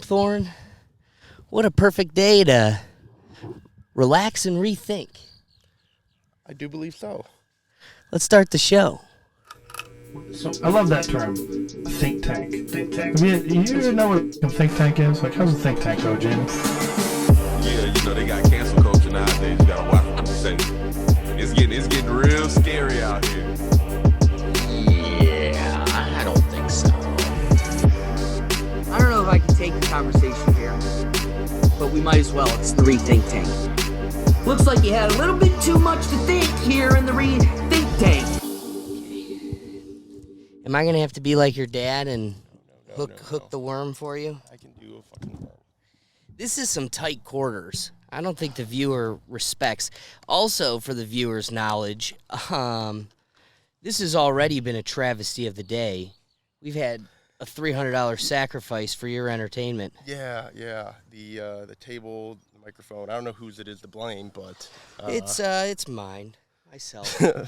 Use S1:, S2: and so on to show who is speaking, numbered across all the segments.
S1: Thorne. What a perfect day to relax and rethink.
S2: I do believe so.
S1: Let's start the show.
S3: So I love that term, think tank. Think tank. I mean, you know what a think tank is? Like, how's a think tank go, James?
S4: Yeah, you know they got cancel culture nowadays. You gotta watch what you say. It's getting real scary out here.
S1: Yeah, I don't think so.
S5: I don't know if I can take the conversation here, but we might as well. It's the Rethink Tank. Looks like you had a little bit too much to think here in the Rethink Tank.
S1: Am I going to have to be like your dad and hook the worm for you?
S2: I can do a fucking worm.
S1: This is some tight quarters. I don't think the viewer respects. Also, for the viewer's knowledge, this has already been a travesty of the day. We've had a $300 sacrifice for your entertainment.
S2: Yeah. The table, the microphone. I don't know whose it is to blame, but
S1: It's mine. I sell it.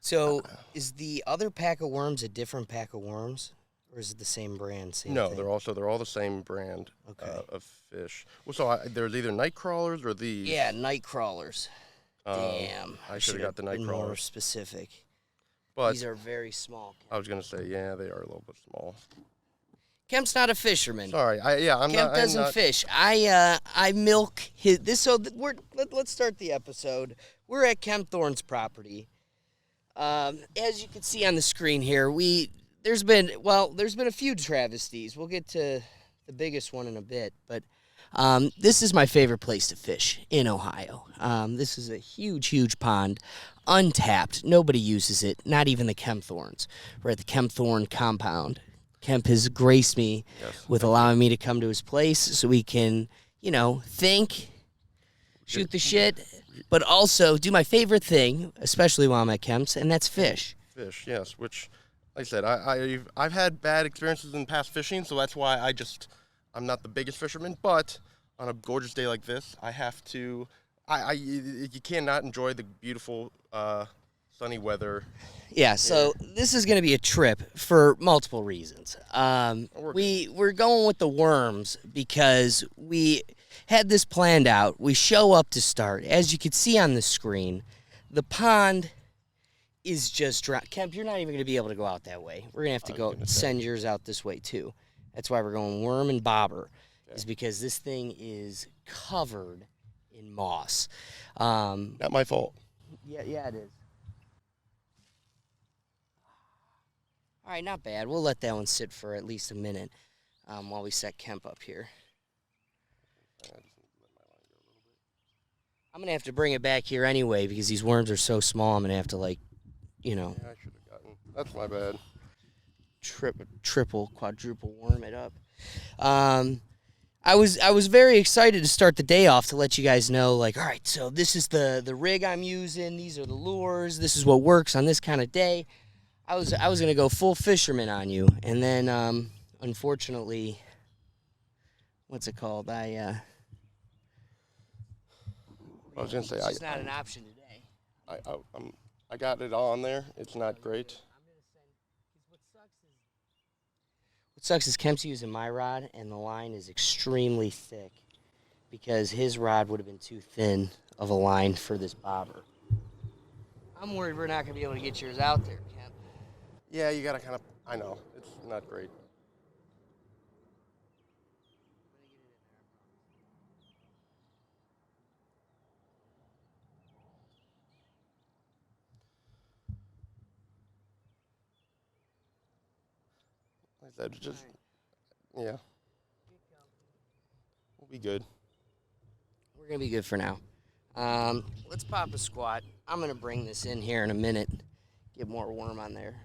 S1: So, is the other pack of worms a different pack of worms, or is it the same brand?
S2: No,
S1: thing?
S2: they're all the same brand of fish. Well, so there's either night crawlers or these.
S1: Yeah, night crawlers. Damn,
S2: I should have got the night
S1: been
S2: crawlers.
S1: more specific.
S2: But
S1: These are very small.
S2: I was gonna say, yeah, they are a little bit small.
S1: Kemp's not a fisherman.
S2: Sorry, I'm
S1: Kemp
S2: not.
S1: doesn't fish. I milk his this. So let's start the episode. We're at Kemp Thorne's property. As you can see on the screen here, there's been a few travesties. We'll get to the biggest one in a bit, but this is my favorite place to fish in Ohio. This is a huge pond, untapped. Nobody uses it, not even the Kemp Thornes. We're at the Kemp Thorne compound. Kemp has graced me with allowing me to come to his place so we can, think, shoot the shit, but also do my favorite thing, especially while I'm at Kemp's, and that's fish.
S2: Fish, yes. Which, like I said, I've had bad experiences in past fishing, so that's why I'm not the biggest fisherman. But on a gorgeous day like this, I have to. You cannot enjoy the beautiful sunny weather.
S1: Yeah, so this is going to be a trip for multiple reasons. We're going with the worms because we had this planned out. We show up to start. As you can see on the screen, the pond is just dry. Kemp, you're not even going to be able to go out that way. We're going to have to send yours out this way, too. That's why we're going worm and bobber, is because this thing is covered in moss.
S2: Not my fault.
S1: Yeah, it is. All right, not bad. We'll let that one sit for at least a minute while we set Kemp up here. I'm going to have to bring it back here anyway because these worms are so small. I'm going to have to,
S2: Yeah, I should have gotten. That's my bad.
S1: Triple, quadruple worm it up. I was very excited to start the day off to let you guys know, all right, so this is the rig I'm using. These are the lures. This is what works on this kind of day. I was going to go full fisherman on you, and then, unfortunately, what's it called?
S2: I was going to say,
S1: it's not an option today.
S2: I got it on there. It's not great.
S1: What sucks is Kemp's using my rod, and the line is extremely thick because his rod would have been too thin of a line for this bobber. I'm worried we're not going to be able to get yours out there, Kemp.
S2: Yeah, you got to kind of, I know, it's not great. Like I said, just, yeah. We'll be good.
S1: We're going to be good for now. Let's pop a squat. I'm going to bring this in here in a minute, get more worm on there.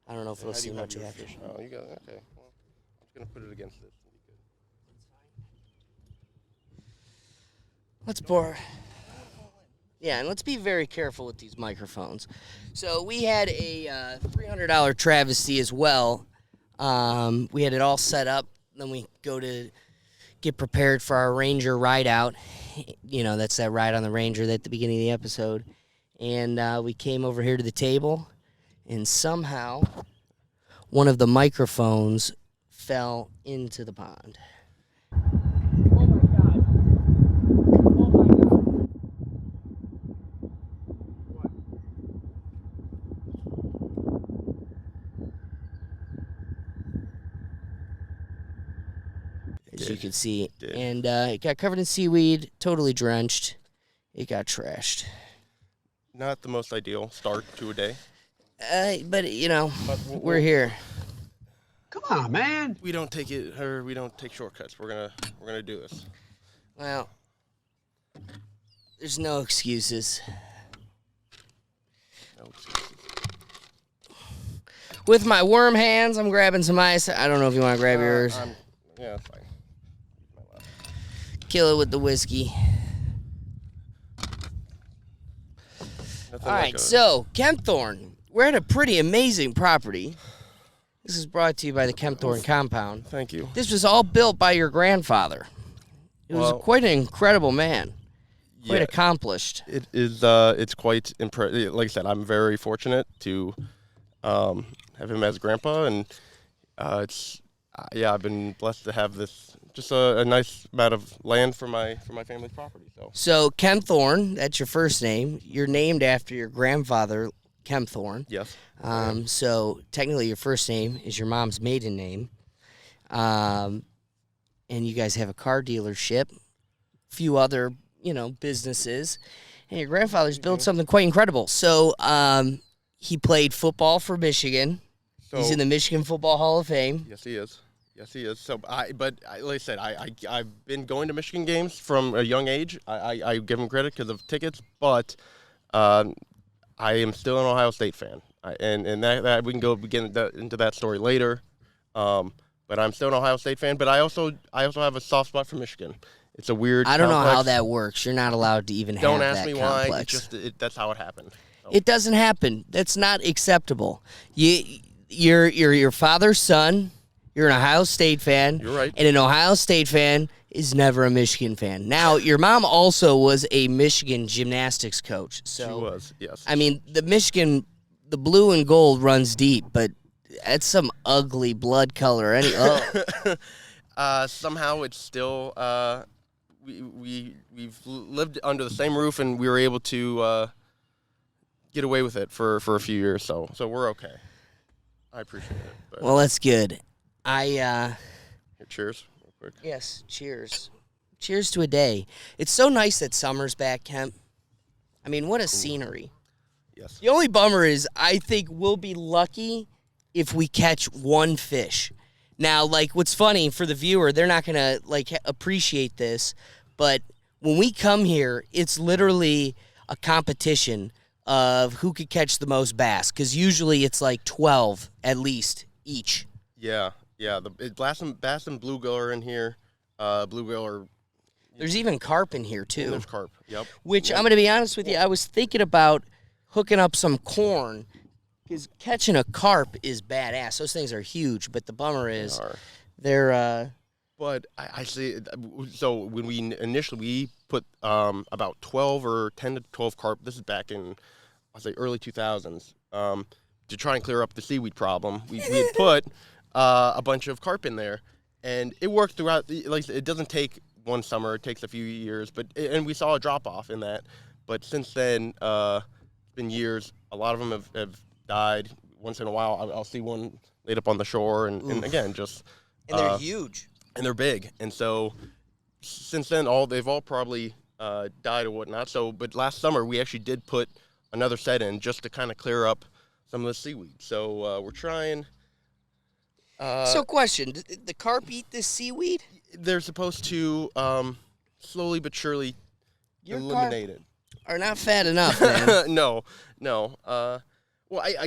S1: I don't know if we'll see much after.
S2: Oh, you got it. Okay. Well, I'm just going to put it against this.
S1: Let's bore. Yeah, and let's be very careful with these microphones. So we had a $300 travesty as well. We had it all set up. Then we go to get prepared for our Ranger ride out. That's that ride on the Ranger at the beginning of the episode. And we came over here to the table, and somehow one of the microphones fell into the pond. As you can see. And it got covered in seaweed, totally drenched. It got trashed.
S2: Not the most ideal start to a day.
S1: But we're here.
S6: Come on, man.
S2: We don't take shortcuts. We're gonna do this.
S1: Well, there's no excuses.
S2: No excuses.
S1: With my worm hands, I'm grabbing some ice. I don't know if you want to grab yours.
S2: Yeah, that's fine.
S1: Kill it with the whiskey.
S2: Nothing
S1: All
S2: like
S1: right, so Kempthorne. We're at a pretty amazing property. This is brought to you by the Kempthorne Compound.
S2: Thank you.
S1: This was all built by your grandfather. He was quite an incredible man. Quite accomplished.
S2: It is. It's quite impressive. Like I said, I'm very fortunate to have him as grandpa, and I've been blessed to have this. Just a nice amount of land for my family's property.
S1: So Kempthorne, that's your first name. You're named after your grandfather, Kempthorne.
S2: Yes.
S1: So technically your first name is your mom's maiden name. And you guys have a car dealership, a few other, businesses. And your grandfather's built something quite incredible. So he played football for Michigan. He's in the Michigan Football Hall of Fame.
S2: Yes, he is. So, like I said, I've been going to Michigan games from a young age. I give him credit because of tickets, but I am still an Ohio State fan, and that we can get into that story later. But I'm still an Ohio State fan. But I also have a soft spot for Michigan. It's a weird.
S1: I don't know how that works. You're not allowed to even have that complex.
S2: Don't ask me why. That's how it happened. So.
S1: It doesn't happen. That's not acceptable. You're your father's son. You're an Ohio State fan.
S2: You're right.
S1: And an Ohio State fan is never a Michigan fan. Now, your mom also was a Michigan gymnastics coach. So,
S2: she was, yes.
S1: I mean, the blue and gold runs deep, but that's some ugly blood color.
S2: Somehow it's still we've lived under the same roof, and we were able to get away with it for a few years. So we're okay. I appreciate it. But.
S1: Well, that's good.
S2: Here, cheers, real quick.
S1: Yes, cheers. Cheers to a day. It's so nice that summer's back, Kemp. I mean, what a scenery.
S2: Yes.
S1: The only bummer is I think we'll be lucky if we catch one fish. Now, what's funny for the viewer, they're not going to, appreciate this, but when we come here, it's literally a competition of who could catch the most bass, because usually it's 12 at least each.
S2: Yeah. The bass and bluegill are in here. Bluegill are.
S1: There's even carp in here too.
S2: There's carp. Yep.
S1: Which I'm gonna be honest with you, I was thinking about hooking up some corn, because catching a carp is badass. Those things are huge, but the bummer is they're.
S2: But I see. So when we initially put about 12 or 10 to 12 carp. This is back in early 2000s. To try and clear up the seaweed problem, we had put. A bunch of carp in there, and it worked throughout. It doesn't take one summer; it takes a few years. And we saw a drop off in that. But since then, it's been years. A lot of them have died. Once in a while, I'll see one laid up on the shore, and again, just
S1: and they're huge
S2: and they're big. And so since then, they've all probably died or whatnot. So, but last summer we actually did put another set in just to kind of clear up some of the seaweed. So we're trying.
S1: So question, did the carp eat this seaweed?
S2: They're supposed to slowly but surely eliminate it.
S1: Are not fat enough, man.
S2: No. Well, I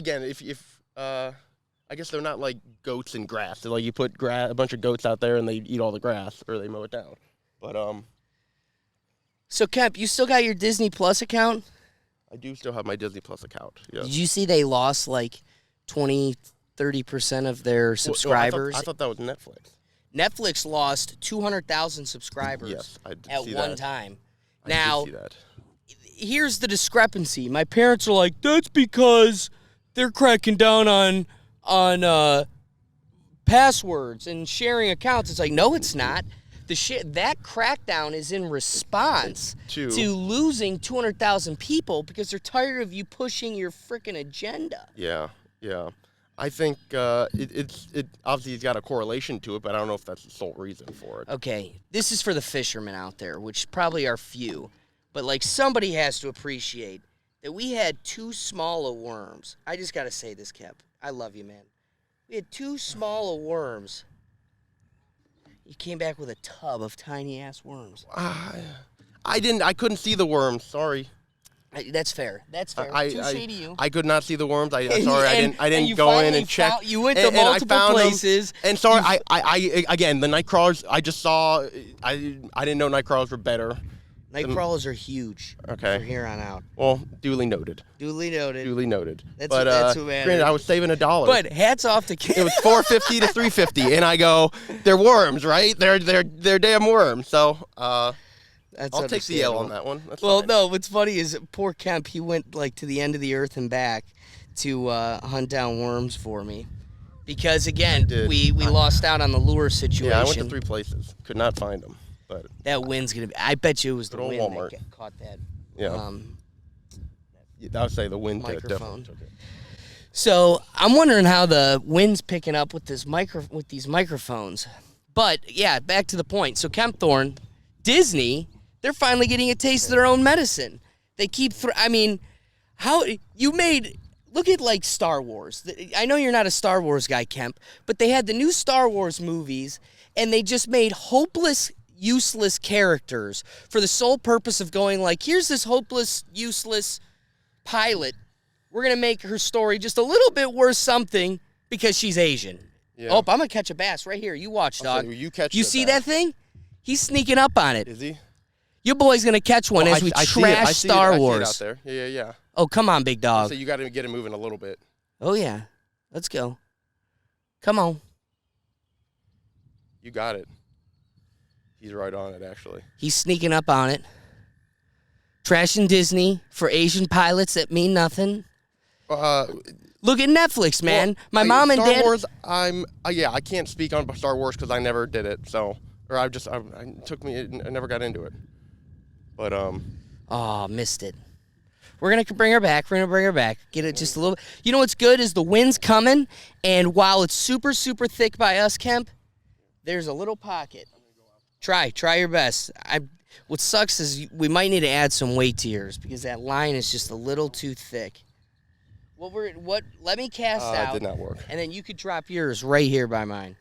S2: guess they're not like goats in grass. They're you put a bunch of goats out there and they eat all the grass or they mow it down. But
S1: So Kemp, you still got your Disney Plus account?
S2: I do still have my Disney Plus account. Yes.
S1: Did you see they lost 20-30% of their subscribers?
S2: I thought that was Netflix.
S1: Netflix lost 200,000 subscribers at one time. Now,
S2: see that.
S1: Here's the discrepancy. My parents are like, that's because they're cracking down on passwords and sharing accounts. It's like, no, it's not. That crackdown is in response to losing 200,000 people because they're tired of you pushing your freaking agenda.
S2: Yeah. I think it obviously has got a correlation to it, but I don't know if that's the sole reason for it.
S1: Okay, this is for the fishermen out there, which probably are few, but like somebody has to appreciate that we had too small of worms. I just got to say this, Kev. I love you, man. We had too small of worms. You came back with a tub of tiny-ass worms.
S2: I couldn't see the worms. Sorry.
S1: That's fair. Touche to you.
S2: I could not see the worms. I didn't
S1: you
S2: go in and check.
S1: You went to multiple places.
S2: And sorry, I again, the night crawlers, I just saw, I didn't know night crawlers were better.
S1: Night crawlers are huge.
S2: Okay.
S1: From here on out.
S2: Well, duly noted.
S1: Duly noted.
S2: That's
S1: what matters.
S2: Granted, I was saving $1.
S1: But hats off to
S2: It was $4.50 to $3.50, and I go, they're worms, right? They're damn worms. So I'll take the L on that one. That's fine.
S1: No, what's funny is poor Kemp, he went like to the end of the earth and back to hunt down worms for me. Because again, we lost out on the lure situation.
S2: Yeah, I went to 3 places. Could not find them. But
S1: that wind's going to be, I bet you it was the wind
S2: Walmart.
S1: that caught that.
S2: Yeah. I would say the wind
S1: microphone.
S2: Definitely took it.
S1: So I'm wondering how the wind's picking up with these microphones. But yeah, back to the point. So Kemp Thorne, Disney, they're finally getting a taste of their own medicine. They keep how you made, look at like Star Wars. I know you're not a Star Wars guy, Kemp, but they had the new Star Wars movies and they just made hopeless, useless characters for the sole purpose of going like, here's this hopeless, useless pilot. We're going to make her story just a little bit worth something because she's Asian. Yeah. Oh, I'm going to catch a bass right here. You watch, dog. You see that thing? He's sneaking up on it.
S2: Is he?
S1: Your boy's going to catch one as we trash Star Wars.
S2: I see it out there. Yeah.
S1: Oh, come on, big dog.
S2: So you got to get it moving a little bit.
S1: Oh, yeah. Let's go. Come on.
S2: You got it. He's right on it, actually.
S1: He's sneaking up on it. Trashing Disney for Asian pilots that mean nothing. Look at Netflix, man. My mom and
S2: Star
S1: dad.
S2: Wars, I can't speak on Star Wars because I never did it. So, or I never got into it. But
S1: oh, missed it. We're gonna bring her back. Get it just a little. You know what's good is the wind's coming, and while it's super, super thick by us, Kemp, there's a little pocket. Try your best. What sucks is we might need to add some weight to yours because that line is just a little too thick. Let me cast out.
S2: It did not work.
S1: And then you could drop yours right here by mine.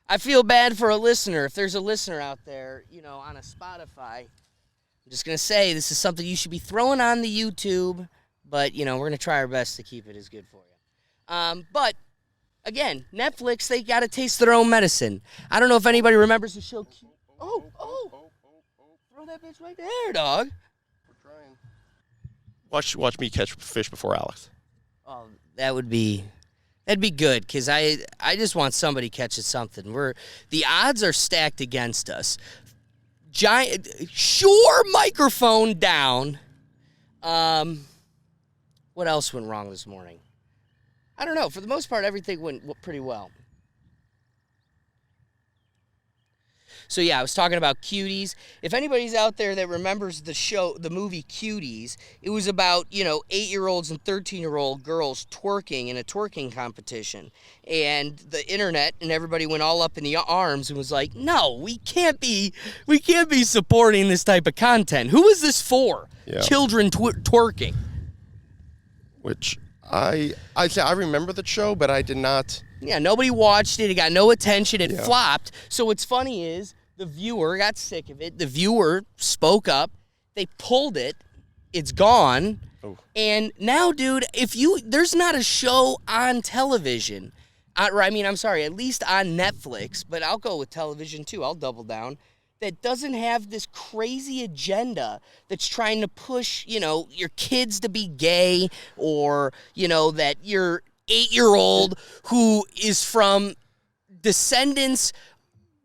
S1: I feel bad for a listener. If there's a listener out there, on a Spotify, I'm just going to say this is something you should be throwing on the YouTube, but, we're going to try our best to keep it as good for you. But, again, Netflix, they got to taste their own medicine. I don't know if anybody remembers the show. Oh. Throw that bitch right there, dog.
S2: We're trying. Watch me catch fish before Alex.
S1: Oh, that'd be good because I just want somebody catching something. The odds are stacked against us. Giant, sure, microphone down. What else went wrong this morning? I don't know. For the most part, everything went pretty well. So, yeah, I was talking about Cuties. If anybody's out there that remembers the movie Cuties, it was about, 8-year-olds and 13-year-old girls twerking in a twerking competition. And the internet and everybody went all up in the arms and was like, no, we can't be supporting this type of content. Who is this for? Yeah. Children twerking.
S2: Which I remember the show, but I did not.
S1: Yeah, nobody watched it. It got no attention. It flopped. So what's funny is the viewer got sick of it. The viewer spoke up. They pulled it. It's gone. Oh. And now, dude, there's not a show on television. At least on Netflix, but I'll go with television too. I'll double down. That doesn't have this crazy agenda that's trying to push, your kids to be gay or, that your 8-year-old who is from descendants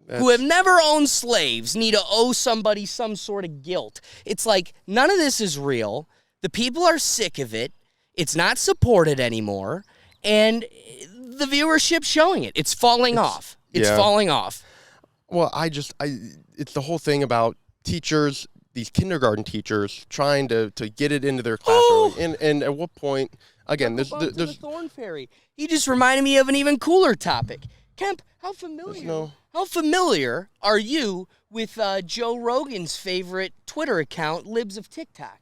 S1: who have never owned slaves need to owe somebody some sort of guilt. It's like none of this is real. The people are sick of it. It's not supported anymore. And the viewership showing it. It's falling off. It's falling off.
S2: Well, it's the whole thing about teachers, these kindergarten teachers, trying to get it into their classroom. And at what point, again, there's
S1: the Thorn Fairy. He just reminded me of an even cooler topic. Kemp, how familiar are you with Joe Rogan's favorite Twitter account, Libs of TikTok?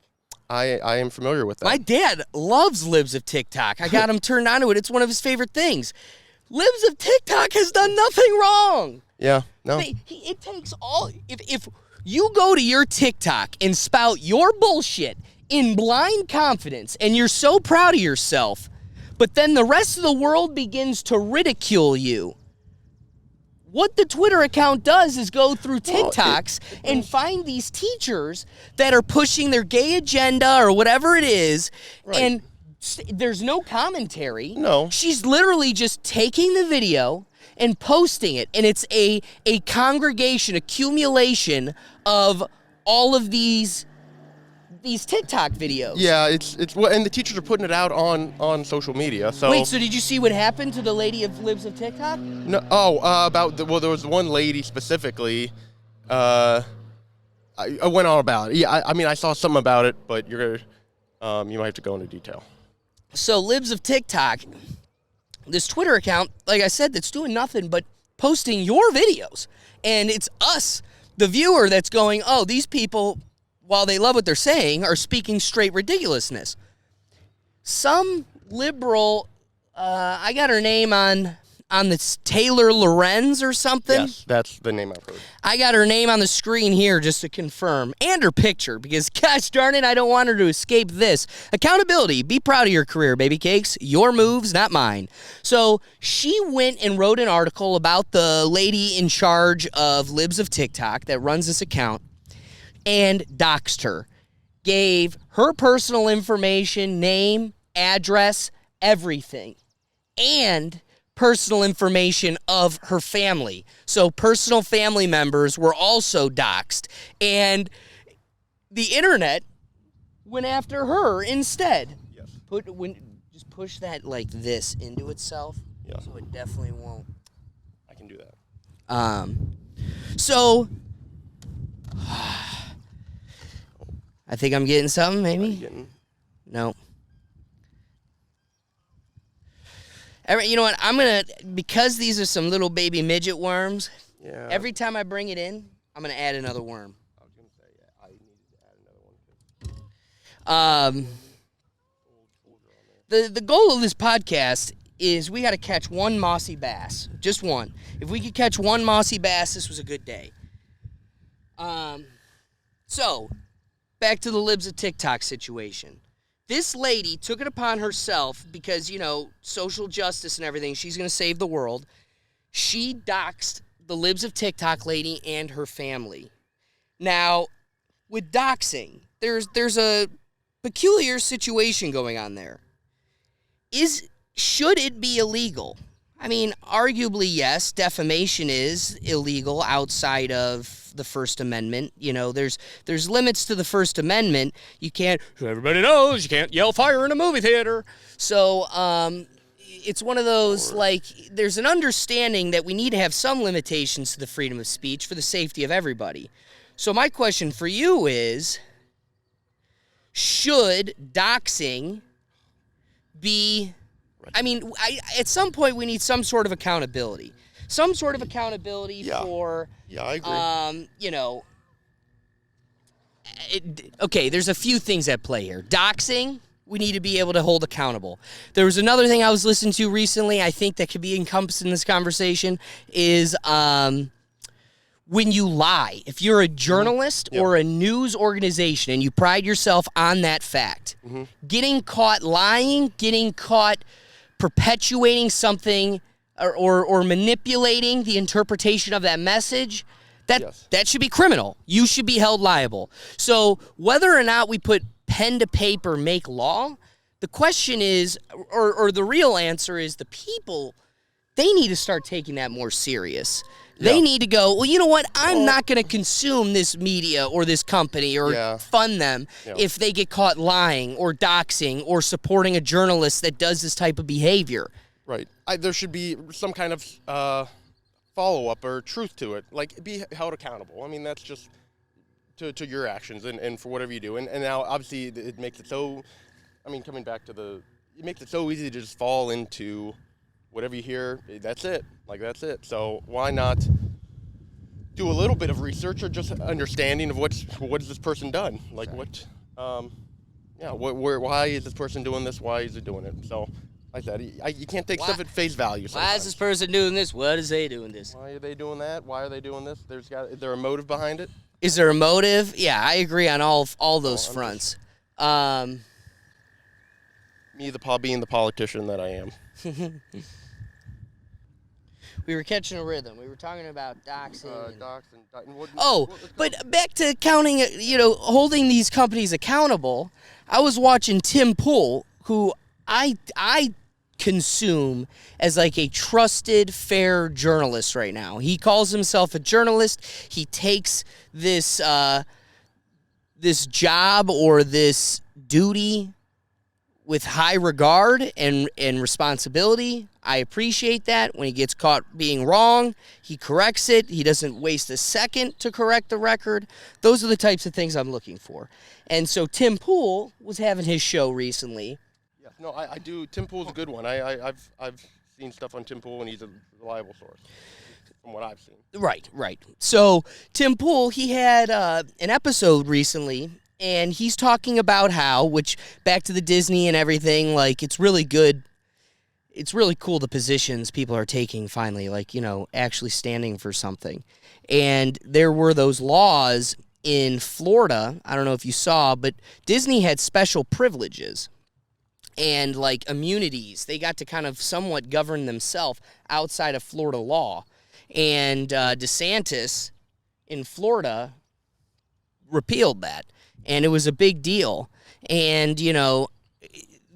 S2: I am familiar with that.
S1: My dad loves Libs of TikTok. I got him turned on to it. It's one of his favorite things. Libs of TikTok has done nothing wrong.
S2: Yeah, no.
S1: It takes all... If you go to your TikTok and spout your bullshit in blind confidence, and you're so proud of yourself, but then the rest of the world begins to ridicule you, what the Twitter account does is go through TikToks and find these teachers that are pushing their gay agenda or whatever it is, and there's no commentary.
S2: No.
S1: She's literally just taking the video and posting it, and it's a accumulation of all of these TikTok videos.
S2: Yeah, it's and the teachers are putting it out on social media. So
S1: wait, so did you see what happened to the lady of Libs of TikTok?
S2: No. There was one lady specifically. I went on about it. Yeah, I mean, I saw something about it, but you might have to go into detail.
S1: So Libs of TikTok, this Twitter account, like I said, that's doing nothing but posting your videos, and it's us, the viewer, that's going, oh, these people, while they love what they're saying, are speaking straight ridiculousness. Some liberal, I got her name on this Taylor Lorenz or something.
S2: Yes, that's the name I've heard.
S1: I got her name on the screen here just to confirm, and her picture, because gosh darn it, I don't want her to escape this. Accountability. Be proud of your career, baby cakes. Your moves, not mine. So she went and wrote an article about the lady in charge of Libs of TikTok that runs this account, and doxed her. Gave her personal information, name, address, everything. And personal information of her family. So personal family members were also doxed. And the internet went after her instead.
S2: Yes.
S1: Just push that like this into itself.
S2: Yeah.
S1: So it definitely won't.
S2: I can do that.
S1: So I think I'm getting something, maybe? No. You know what? Because these are some little baby midget worms, every time I bring it in, I'm going to add another worm.
S2: I was going to say, I needed to add another one.
S1: The goal of this podcast is we got to catch one mossy bass. Just one. If we could catch one mossy bass, this was a good day. So, back to the Libs of TikTok situation. This lady took it upon herself because, social justice and everything, she's going to save the world. She doxed the Libs of TikTok lady and her family. Now, with doxing, there's a peculiar situation going on there. Should it be illegal? I mean, arguably, yes, defamation is illegal outside of the First Amendment. There's limits to the First Amendment. Everybody knows you can't yell fire in a movie theater. So it's one of those, there's an understanding that we need to have some limitations to the freedom of speech for the safety of everybody. So my question for you is, should doxing be... I mean, at some point we need some sort of accountability. Some sort of accountability for...
S2: Yeah, I agree.
S1: Okay, there's a few things at play here. Doxing, we need to be able to hold accountable. There was another thing I was listening to recently, I think that could be encompassed in this conversation, is when you lie. If you're a journalist or a news organization and you pride yourself on that fact, getting caught lying, getting caught perpetuating something or manipulating the interpretation of that message, that should be criminal. You should be held liable. So whether or not we put pen to paper make law, the question is, or the real answer is, the people, they need to start taking that more serious. They need to go, well, you know what? I'm not going to consume this media or this company or fund them if they get caught lying or doxing or supporting a journalist that does this type of behavior.
S2: Right. There should be some kind of follow-up or truth to it. Like, be held accountable. I mean, that's just to your actions and for whatever you do. And now, obviously, it makes it so, I mean, coming back to it makes it so easy to just fall into whatever you hear, that's it. Like, that's it. So why not do a little bit of research or just understanding of what has this person done? Like, why is this person doing this? Why is he doing it? So, like that, you can't take stuff at face value sometimes.
S1: Why is this person doing this? What is they doing this?
S2: Why are they doing that? Why are they doing this? Is there a motive behind it?
S1: Is there a motive? Yeah, I agree on all those fronts.
S2: Me, being the politician that I am.
S1: We were catching a rhythm. We were talking about doxing. But back to counting, holding these companies accountable. I was watching Tim Pool, who I consume as like a trusted, fair journalist right now. He calls himself a journalist. He takes this job or this duty with high regard and responsibility. I appreciate that. When he gets caught being wrong, he corrects it. He doesn't waste a second to correct the record. Those are the types of things I'm looking for. And so Tim Pool was having his show recently.
S2: Yeah, no, I do. Tim Pool's a good one. I've seen stuff on Tim Pool, and he's a reliable source from what I've seen. Right.
S1: So Tim Pool, he had an episode recently, and he's talking about how, which back to the Disney and everything, like it's really good. It's really cool the positions people are taking finally, like, actually standing for something. And there were those laws in Florida, I don't know if you saw, but Disney had special privileges and like immunities. They got to kind of somewhat govern themselves outside of Florida law. And DeSantis in Florida repealed that. And it was a big deal. And,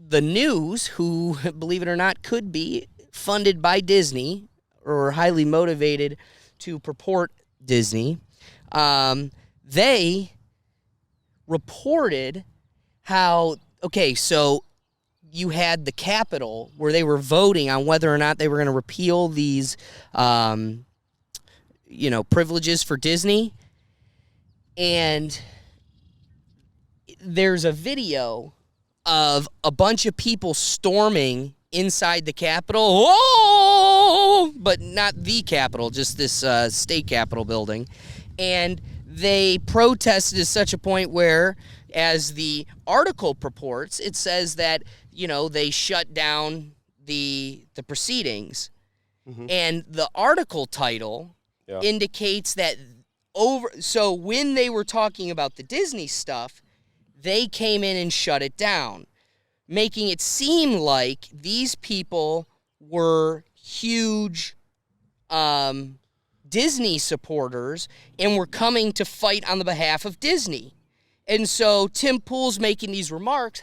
S1: the news, who, believe it or not, could be funded by Disney or highly motivated to purport Disney, they reported how, so you had the Capitol where they were voting on whether or not they were going to repeal these, privileges for Disney. And there's a video of a bunch of people storming inside the Capitol. Oh! But not the Capitol, just this state Capitol building. And they protested to such a point where, as the article purports, it says that, they shut down the proceedings. Mm-hmm. And the article title indicates that so when they were talking about the Disney stuff, they came in and shut it down, making it seem like these people were huge Disney supporters and were coming to fight on the behalf of Disney. And so Tim Pool's making these remarks,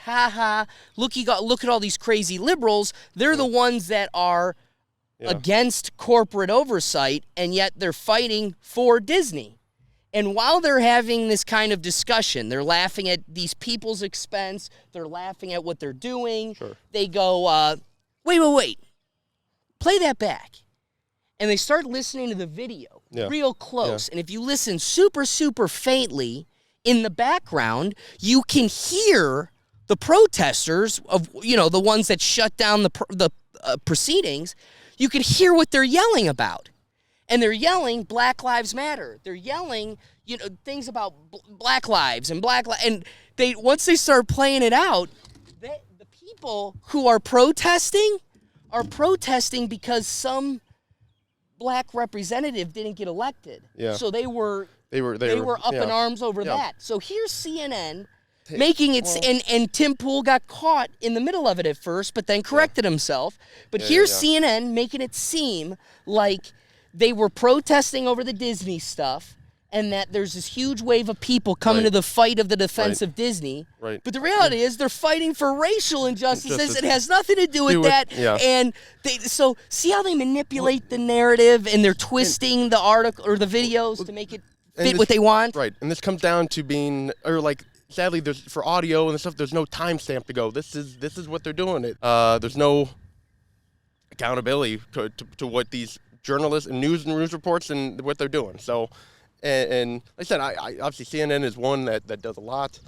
S1: look at all these crazy liberals. They're the ones that are against corporate oversight, and yet they're fighting for Disney. And while they're having this kind of discussion, they're laughing at these people's expense. They're laughing at what they're doing. Sure. They go, wait. Play that back. And they start listening to the video real close. Yeah. And if you listen super, super faintly in the background, you can hear the protesters of, the ones that shut down the proceedings. You can hear what they're yelling about. And they're yelling Black Lives Matter. They're yelling, things about Black lives and and once they start playing it out, the people who are protesting because some black representative didn't get elected. Yeah. So they were up in arms over that. So here's CNN making it, and Tim Pool got caught in the middle of it at first, but then corrected himself. But here's CNN making it seem like they were protesting over the Disney stuff, and that there's this huge wave of people coming to the fight of the defense of Disney. Right. But the reality is they're fighting for racial injustices. It has nothing to do with that. Yeah. And so see how they manipulate the narrative, and they're twisting the article or the videos to make it fit what they want.
S2: Right. And this comes down to being, sadly, for audio and stuff, there's no timestamp to go. This is what they're doing. There's no. accountability to what these journalists and news reports and what they're doing. So, and like I said, I obviously CNN is one that does a lot.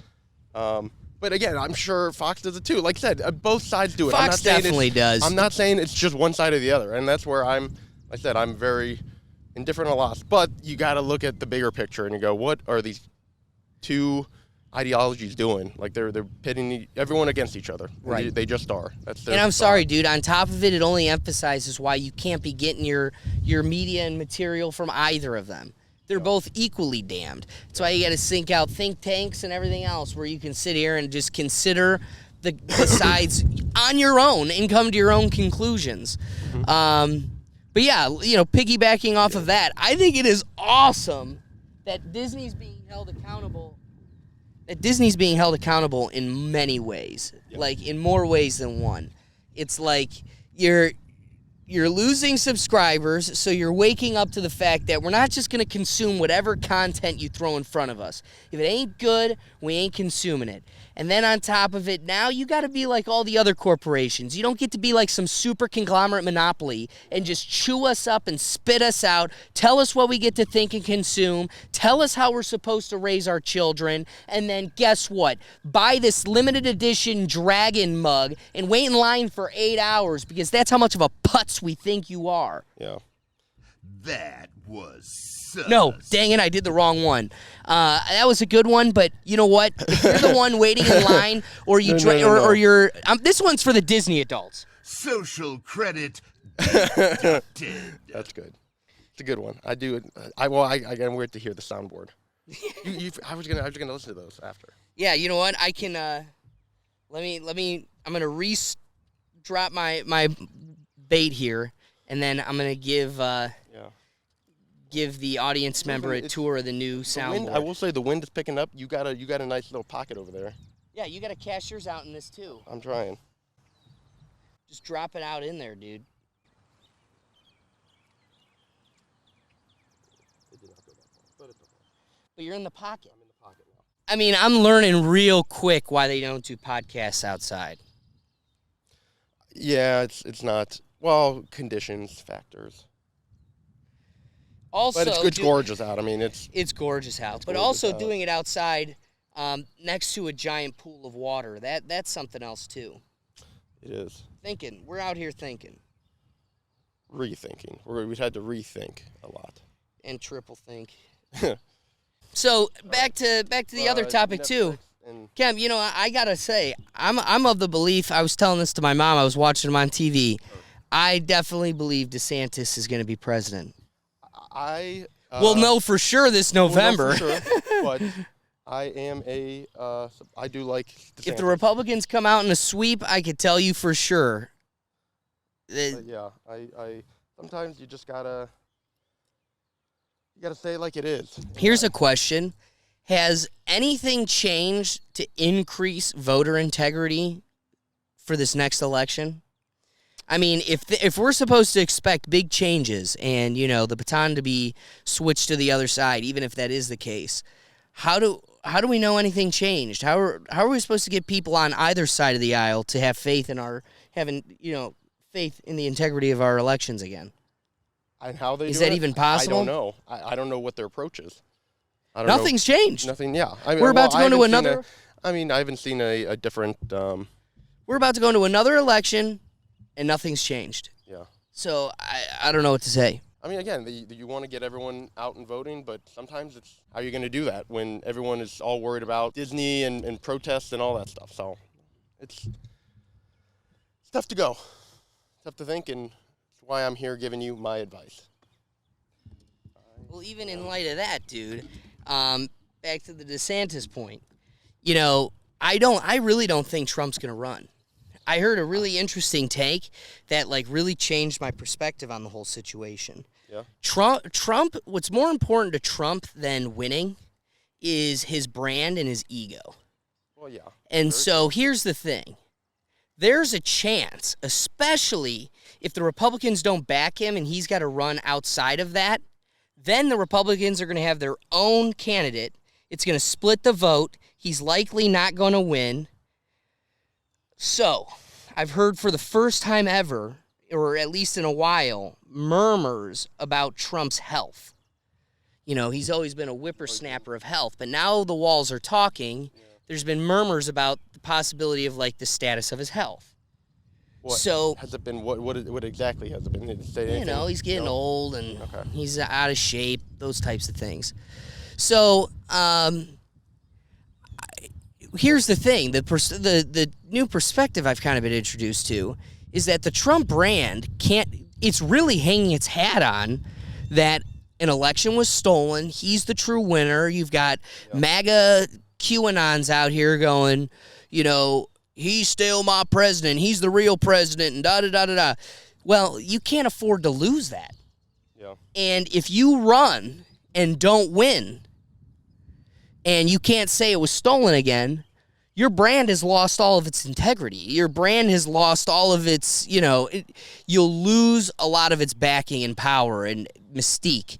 S2: But again, I'm sure Fox does it too. Like I said, both sides do it.
S1: Fox definitely does.
S2: I'm not saying it's just one side or the other, and that's where I'm very indifferent on a loss. But you got to look at the bigger picture and you go, what are these two ideologies doing? Like they're pitting everyone against each other.
S1: Right.
S2: They just are. That's
S1: And I'm sorry, dude. On top of it, it only emphasizes why you can't be getting your media and material from either of them. They're both equally damned. That's why you got to sync out think tanks and everything else where you can sit here and just consider the sides on your own and come to your own conclusions. But yeah, piggybacking off of that, I think it is awesome that Disney's being held accountable. That Disney's being held accountable in many ways, like in more ways than one. It's like you're losing subscribers, so you're waking up to the fact that we're not just going to consume whatever content you throw in front of us. If it ain't good, we ain't consuming it. And then on top of it, now you got to be like all the other corporations. You don't get to be like some super conglomerate monopoly and just chew us up and spit us out, tell us what we get to think and consume, tell us how we're supposed to raise our children, and then guess what? Buy this limited edition dragon mug and wait in line for 8 hours because that's how much of a putz we think you are.
S2: Yeah.
S7: That was
S1: No, dang it, I did the wrong one. That was a good one, but you know what? If you're the one waiting in line, or you or you're, this one's for the Disney adults.
S7: social credit.
S2: That's good. It's a good one. I do. I'm weird to hear the soundboard. I was gonna listen to those after.
S1: Yeah, you know what? I can. Let me. I'm gonna drop my bait here, and then I'm gonna give the audience member a tour of the new soundboard.
S2: I will say the wind is picking up. You got a nice little pocket over there.
S1: Yeah, you got to cash yours out in this too.
S2: I'm trying.
S1: Just drop it out in there, dude.
S2: It did not go that far, but it's okay.
S1: But you're in the pocket.
S2: I'm in the pocket now.
S1: I mean, I'm learning real quick why they don't do podcasts outside.
S2: Yeah, it's not. Well, conditions, factors.
S1: Also,
S2: but it's gorgeous out. I mean,
S1: it's gorgeous out. But
S2: gorgeous
S1: also
S2: out.
S1: doing it outside, next to a giant pool of water. That's something else too.
S2: It is.
S1: Thinking. We're out here thinking.
S2: Rethinking. We've had to rethink a lot.
S1: And triple think. So back to the other topic too. Cam, you know, I gotta say, I'm of the belief. I was telling this to my mom. I was watching him on TV. I definitely believe DeSantis is going to be president. We'll know for sure this November.
S2: We'll know for sure, but I am I do like DeSantis.
S1: If the Republicans come out in a sweep, I could tell you for sure.
S2: Yeah, I sometimes you just gotta say it like it is.
S1: Here's a question. Has anything changed to increase voter integrity for this next election? I mean, if we're supposed to expect big changes and, you know, the baton to be switched to the other side, even if that is the case, how do we know anything changed? How are we supposed to get people on either side of the aisle to have faith in faith in the integrity of our elections again?
S2: And how they
S1: is
S2: do
S1: that
S2: it?
S1: even possible?
S2: I don't know. I don't know what their approach is.
S1: Nothing's changed.
S2: Nothing. Yeah.
S1: We're about to go into another.
S2: I haven't seen a different.
S1: We're about to go into another election, and nothing's changed.
S2: Yeah.
S1: So I don't know what to say.
S2: I mean, again, you want to get everyone out and voting, but sometimes it's how you're going to do that when everyone is all worried about Disney and protests and all that stuff. So it's tough to go. It's tough to think, and that's why I'm here giving you my advice.
S1: Well, even in light of that, dude, back to the DeSantis point, you know, I really don't think Trump's going to run. I heard a really interesting take that, like, really changed my perspective on the whole situation.
S2: Yeah.
S1: Trump, what's more important to Trump than winning is his brand and his ego.
S2: Well, yeah.
S1: And so here's the thing. There's a chance, especially if the Republicans don't back him and he's got to run outside of that, then the Republicans are going to have their own candidate. It's going to split the vote. He's likely not going to win. So, I've heard for the first time ever or at least in a while, murmurs about Trump's health. He's always been a whippersnapper of health, but now the walls are talking. There's been murmurs about the possibility of, the status of his health. So
S2: has it been? What exactly has it been? Did it say anything?
S1: He's getting old and he's out of shape, those types of things. So here's the thing: the new perspective I've kind of been introduced to is that the Trump brand it's really hanging its hat on that an election was stolen. He's the true winner. You've got MAGA QAnons out here going, he's still my president. He's the real president, and da-da-da-da-da. Well, you can't afford to lose that.
S2: Yeah.
S1: And if you run and don't win, and you can't say it was stolen again, your brand has lost all of its integrity. Your brand has lost all of its, you'll lose a lot of its backing and power and mystique.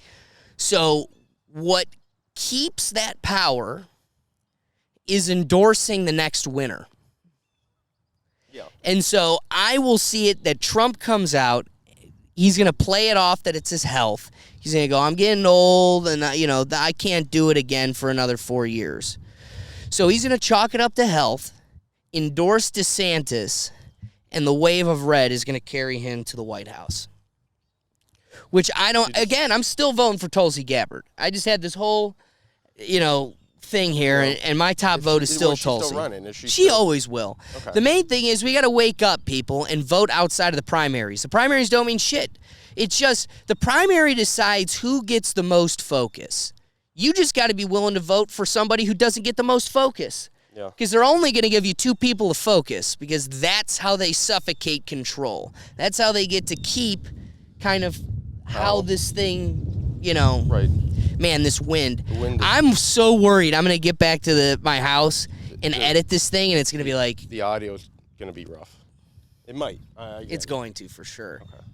S1: So what keeps that power is endorsing the next winner.
S2: Yeah.
S1: And so I will see it that Trump comes out. He's going to play it off that it's his health. He's going to go, I'm getting old, and I can't do it again for another 4 years. So he's going to chalk it up to health, endorse DeSantis, and the wave of red is going to carry him to the White House. Which I'm still voting for Tulsi Gabbard. I just had this whole, thing here, and my top vote is still Tulsi.
S2: Still running? Is
S1: she always will.
S2: Okay.
S1: The main thing is we got to wake up, people, and vote outside of the primaries. The primaries don't mean shit. It's just the primary decides who gets the most focus. You just got to be willing to vote for somebody who doesn't get the most focus.
S2: Yeah.
S1: Because they're only going to give you 2 people to focus, because that's how they suffocate control. That's how they get to keep kind of how this thing,
S2: Right.
S1: Man, this wind.
S2: The wind is-
S1: I'm so worried I'm going to get back to my house and edit this thing, and it's going to be like...
S2: The audio's going to be rough. It might.
S1: It's going to, for sure.
S2: Okay.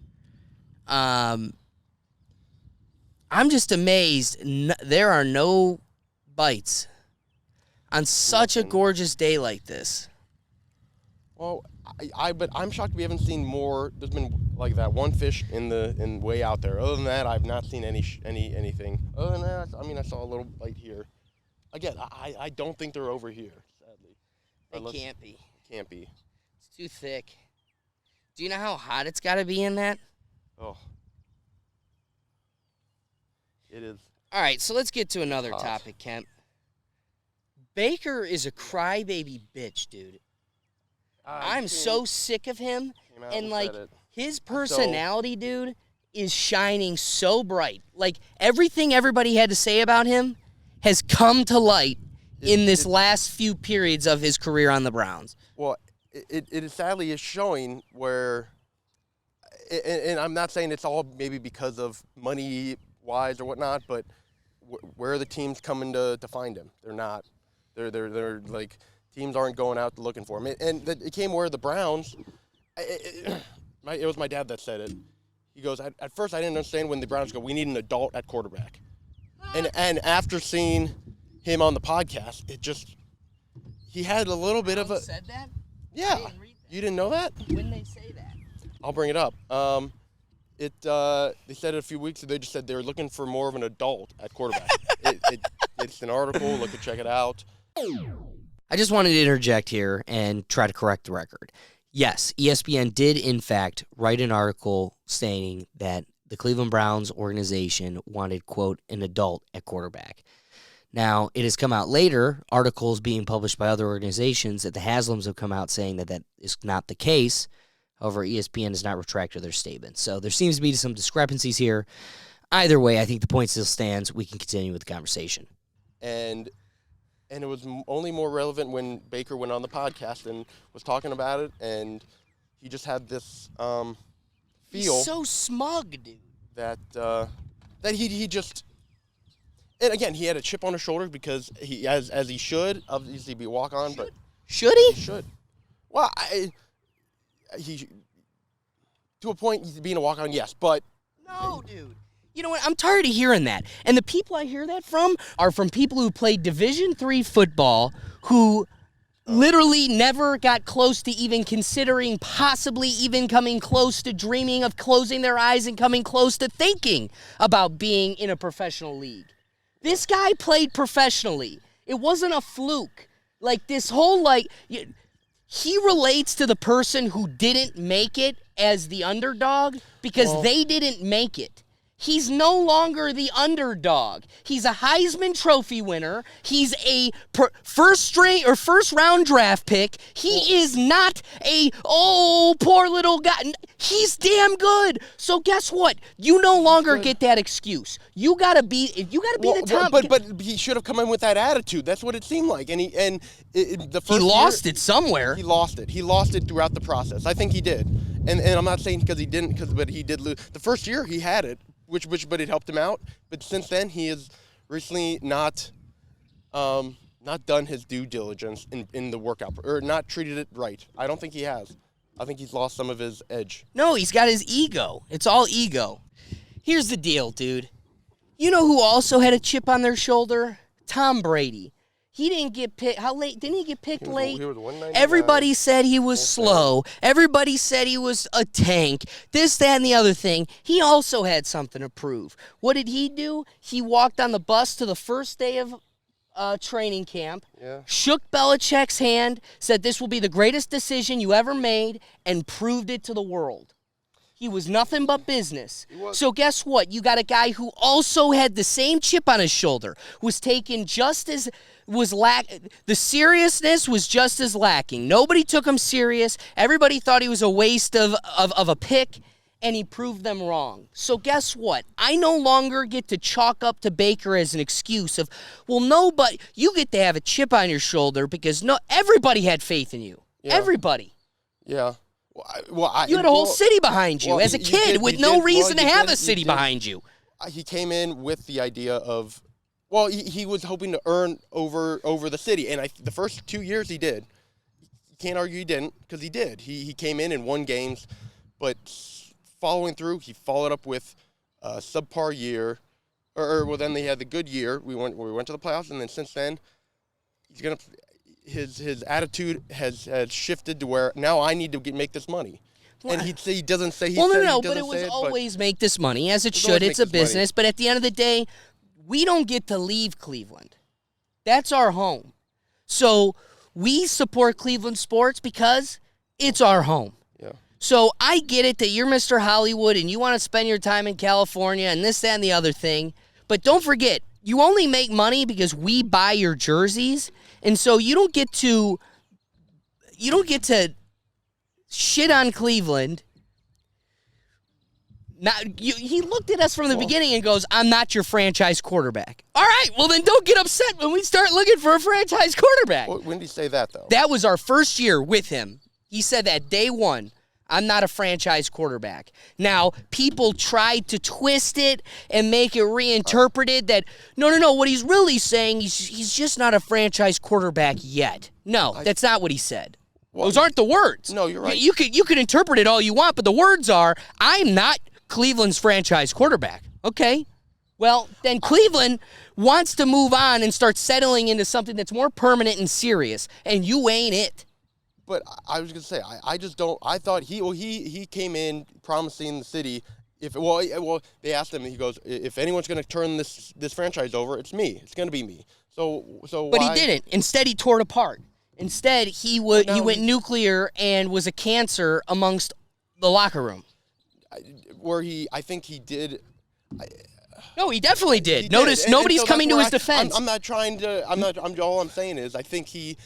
S1: I'm just amazed there are no bites on such a gorgeous day like this.
S2: Well, but I'm shocked we haven't seen more. There's been like that one fish in way out there. Other than that, I've not seen anything. Other than that, I saw a little bite here. Again, I don't think they're over here, sadly.
S1: They can't be.
S2: Can't be.
S1: It's too thick. Do you know how hot it's got to be in that?
S2: Oh. It is.
S1: All right, so let's get to another
S2: hot.
S1: topic, Kemp. Baker is a crybaby bitch, dude. I'm so sick of him, and his personality, dude, is shining so bright. Like, everything everybody had to say about him has come to light in this last few periods of his career on the Browns.
S2: Well, it sadly is showing where, and I'm not saying it's all maybe because of money-wise or whatnot, but where are the teams coming to find him? They're not. They're like, teams aren't going out looking for him. And it came where the Browns, it was my dad that said it. He goes, at first I didn't understand when the Browns go, we need an adult at quarterback. And after seeing him on the podcast, he had a little bit of a...
S1: said that?
S2: Yeah.
S1: I didn't read that.
S2: You didn't know that?
S1: When they say that?
S2: I'll bring it up. They said it a few weeks ago. They just said they were looking for more of an adult at quarterback. It's an article. Check it out.
S1: I just wanted to interject here and try to correct the record. Yes, ESPN did, in fact, write an article stating that the Cleveland Browns organization wanted, quote, an adult at quarterback. Now, it has come out later, articles being published by other organizations, that the Haslams have come out saying that is not the case. However, ESPN has not retracted their statement. So there seems to be some discrepancies here. Either way, I think the point still stands. We can continue with the conversation.
S2: And it was only more relevant when Baker went on the podcast and was talking about it, and he just had this feel.
S1: He's so smug, dude.
S2: That he just, and again, he had a chip on his shoulder because he, as he should, obviously be walk on, but
S1: should he?
S2: He should. Well, he to a point he's being a walk on, yes, but
S1: no, dude. You know what? I'm tired of hearing that. And the people I hear that from are from people who played Division III football who literally never got close to even considering possibly even coming close to dreaming of closing their eyes and coming close to thinking about being in a professional league. This guy played professionally. It wasn't a fluke. Like, this whole, he relates to the person who didn't make it as the underdog because they didn't make it. He's no longer the underdog. He's a Heisman Trophy winner. He's a first round draft pick. He is not poor little guy. He's damn good. So guess what? You no longer get that excuse. You gotta be the top.
S2: But he should have come in with that attitude. That's what it seemed like. And the first
S1: he lost it somewhere.
S2: He lost it. He lost it throughout the process. I think he did. And I'm not saying because he didn't, but he did lose. The first year he had it. But it helped him out. But since then, he has recently not done his due diligence in the workout, or not treated it right. I don't think he has. I think he's lost some of his edge.
S1: No, he's got his ego. It's all ego. Here's the deal, dude. You know who also had a chip on their shoulder? Tom Brady. He didn't get picked. How late? Didn't he get picked late?
S2: He was 199.
S1: Everybody said he was slow. Everybody said he was a tank. This, that, and the other thing. He also had something to prove. What did he do? He walked on the bus to the first day of training camp, shook Belichick's hand, said this will be the greatest decision you ever made, and proved it to the world. He was nothing but business. So guess what? You got a guy who also had the same chip on his shoulder, was taken just as the seriousness was just as lacking. Nobody took him serious. Everybody thought he was a waste of a pick, and he proved them wrong. So guess what? I no longer get to chalk up to Baker as an excuse of, but you get to have a chip on your shoulder because everybody had faith in you. Yeah. Everybody.
S2: Yeah.
S1: You had a whole city behind you as a kid with no reason to have a city behind you.
S2: He came in with the idea of, he was hoping to earn over the city, and the first 2 years he did. You can't argue he didn't, because he did. He came in and won games, but following through, he followed up with a subpar year, then they had the good year. We went to the playoffs, and then since then, his attitude has shifted to where now I need to make this money. And he doesn't say he
S1: Well,
S2: said,
S1: no,
S2: he
S1: but it was
S2: it,
S1: always make this money, as it should. It's a business. But at the end of the day, we don't get to leave Cleveland. That's our home. So we support Cleveland sports because it's our home.
S2: Yeah.
S1: So I get it that you're Mr. Hollywood and you want to spend your time in California and this, that, and the other thing. But don't forget, you only make money because we buy your jerseys. And so you don't get to shit on Cleveland. He looked at us from the beginning and goes, I'm not your franchise quarterback. All right, well then don't get upset when we start looking for a franchise quarterback.
S2: When did he say that, though?
S1: That was our first year with him. He said that day one. I'm not a franchise quarterback. Now, people tried to twist it and make it reinterpreted that, no, what he's really saying, he's just not a franchise quarterback yet. No, that's not what he said. Those aren't the words.
S2: No, you're right.
S1: You could interpret it all you want, but the words are, I'm not Cleveland's franchise quarterback. Okay. Well, then Cleveland wants to move on and start settling into something that's more permanent and serious, and you ain't it.
S2: But I was going to say, I just don't. I thought he came in promising the city. They asked him. He goes, if anyone's going to turn this franchise over, it's me. It's going to be me. But
S1: he didn't. Instead, he tore it apart. Instead, he went nuclear and was a cancer amongst the locker room.
S2: I think he did.
S1: No, he definitely did. Notice nobody's coming to his defense.
S2: I'm not trying to. All I'm saying is, I think he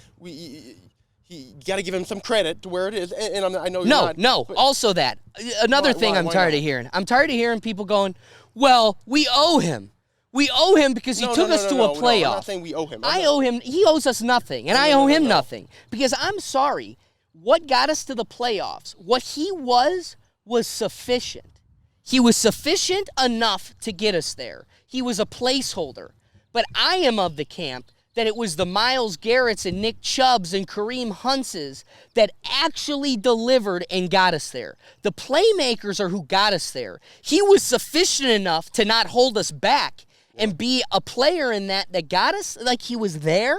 S2: got to give him some credit to where it is, and I know you're not.
S1: No. Also, that another thing I'm tired of hearing. I'm tired of hearing people going, "Well, we owe him. We owe him because he took us to a playoff."
S2: No, I'm not saying we owe him.
S1: I owe him. He owes us nothing, and I owe him nothing because I'm sorry. What got us to the playoffs? What he was sufficient. He was sufficient enough to get us there. He was a placeholder. But I am of the camp that it was the Myles Garretts and Nick Chubbs and Kareem Huntses that actually delivered and got us there. The playmakers are who got us there. He was sufficient enough to not hold us back and be a player in that got us, like he was there.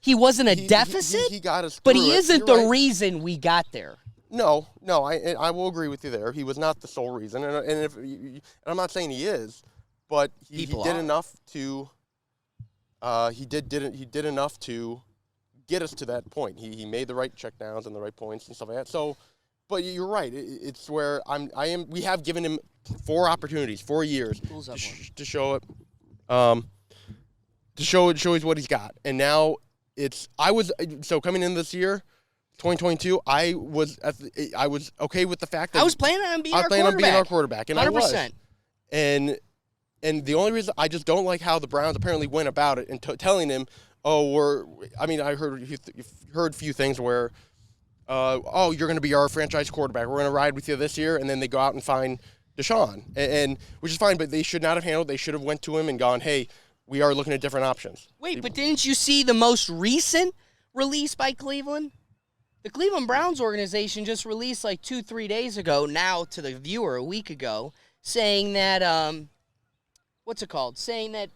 S1: He wasn't a deficit,
S2: He got us
S1: but
S2: through
S1: he
S2: it.
S1: isn't
S2: You're
S1: the
S2: right.
S1: reason we got there.
S2: No, I will agree with you there. He was not the sole reason, and I'm not saying he is, but he did enough to. He did enough to get us to that point. He made the right checkdowns and the right points and stuff like that. So, but you're right. It's where we have given him 4 opportunities, 4 years to show it. To show what he's got, and now coming in this year. 2022, I was okay with the fact that
S1: I was planning on being our
S2: quarterback, and
S1: 100%.
S2: I was. And the only reason I just don't like how the Browns apparently went about it and telling him, I heard a few things where, you're going to be our franchise quarterback. We're going to ride with you this year, and then they go out and find Deshaun, and which is fine, but they should not have handled. They should have went to him and gone, hey, we are looking at different options.
S1: Wait, but didn't you see the most recent release by Cleveland? The Cleveland Browns organization just released like 2-3 days ago, now to the viewer a week ago, saying that, saying that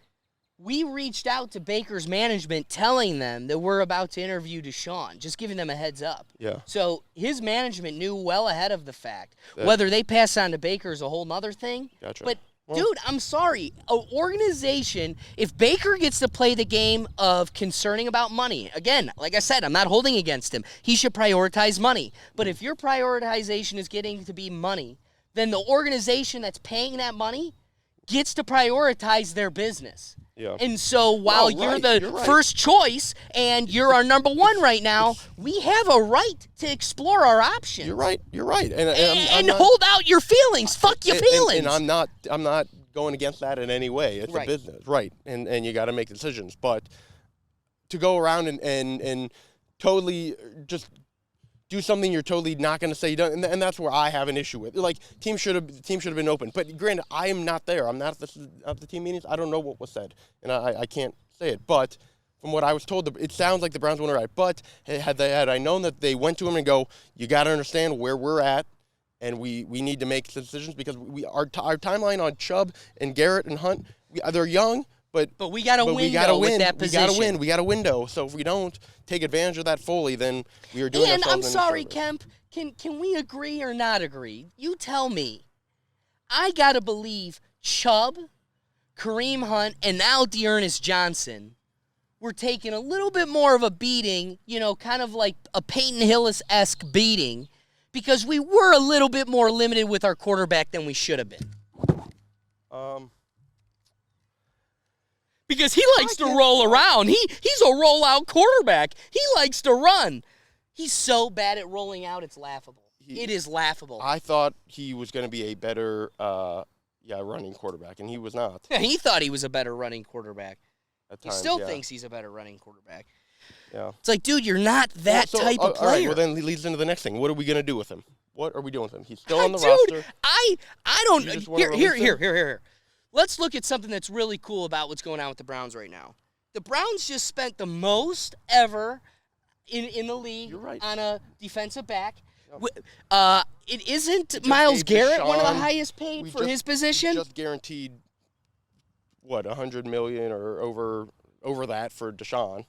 S1: we reached out to Baker's management telling them that we're about to interview Deshaun, just giving them a heads up.
S2: Yeah.
S1: So his management knew well ahead of the fact. Whether they pass on to Baker is a whole nother thing.
S2: Gotcha.
S1: But dude, I'm sorry. An organization, if Baker gets to play the game of concerning about money, again, like I said, I'm not holding against him. He should prioritize money. But if your prioritization is getting to be money, then the organization that's paying that money gets to prioritize their business.
S2: Yeah.
S1: And so while you're
S2: right.
S1: first choice and you're our number one right now, we have a right to explore our options.
S2: You're right. And
S1: And hold out your feelings. Fuck your feelings.
S2: And I'm not going against that in any way. It's
S1: Right.
S2: a business, right? And you got to make decisions. But to go around and totally just do something you're totally not going to say you don't, and that's where I have an issue with. Like, team should have been open. But granted, I am not there. I'm not at the team meetings. I don't know what was said, and I can't say it. But from what I was told, it sounds like the Browns went all right. But had I known that they went to him and go, you got to understand where we're at, and we need to make decisions because our timeline on Chubb and Garrett and Hunt, they're young. But
S1: we got a window with that position.
S2: We got to win. We got a window. So if we don't take advantage of that fully, then we are doing
S1: and
S2: ourselves
S1: I'm sorry,
S2: disservice.
S1: Kemp. Can we agree or not agree? You tell me. I got to believe Chubb, Kareem Hunt, and now Dearness Johnson were taking a little bit more of a beating, kind of like a Peyton Hillis-esque beating, because we were a little bit more limited with our quarterback than we should have been. Because he likes to roll around. He's a rollout quarterback. He likes to run. He's so bad at rolling out, it's laughable. It is laughable.
S2: I thought he was going to be a better running quarterback, and he was not.
S1: Yeah, he thought he was a better running quarterback.
S2: At times,
S1: He still thinks he's a better running quarterback.
S2: Yeah.
S1: It's like, dude, you're not that type of player.
S2: All right, well, then it leads into the next thing. What are we going to do with him? What are we doing with him? He's still on the
S1: dude,
S2: roster.
S1: I don't.
S2: You just wanna release him?
S1: Here. Let's look at something that's really cool about what's going on with the Browns right now. The Browns just spent the most ever in the league on a defensive back.
S2: Yep.
S1: It isn't Myles Garrett one of the highest paid for his position?
S2: We just guaranteed, $100 million or over that for Deshaun.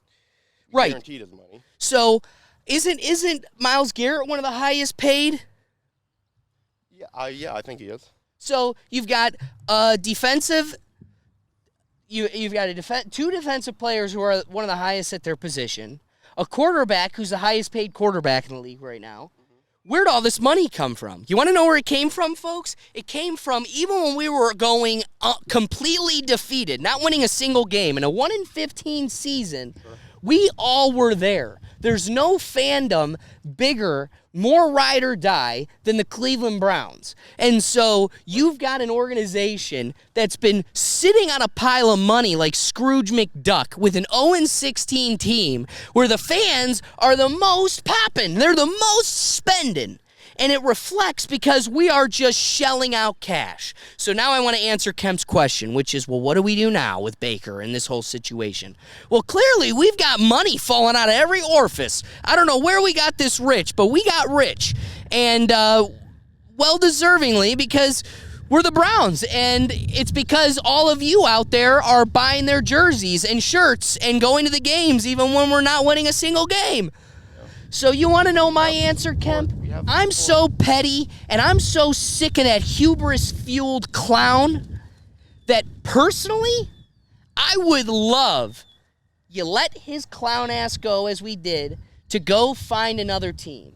S1: Right.
S2: Guaranteed his money.
S1: So isn't Myles Garrett one of the highest paid?
S2: Yeah, I think he is.
S1: So you've got defensive. You've got two defensive players who are one of the highest at their position. A quarterback who's the highest paid quarterback in the league right now. Where'd all this money come from? You want to know where it came from, folks? It came from even when we were going completely defeated, not winning a single game in a 1-15 season. We all were there. There's no fandom bigger, more ride or die than the Cleveland Browns. And so you've got an organization that's been sitting on a pile of money like Scrooge McDuck with an 0-16 team where the fans are the most popping. They're the most spending. And it reflects because we are just shelling out cash. So now I want to answer Kemp's question, which is, well, what do we do now with Baker in this whole situation? Well, clearly we've got money falling out of every orifice. I don't know where we got this rich, but we got rich. And well-deservingly, because we're the Browns, and it's because all of you out there are buying their jerseys and shirts and going to the games even when we're not winning a single game. So you want to know my answer, Kemp? I'm so petty, and I'm so sick of that hubris-fueled clown that personally, I would love you let his clown ass go as we did to go find another team.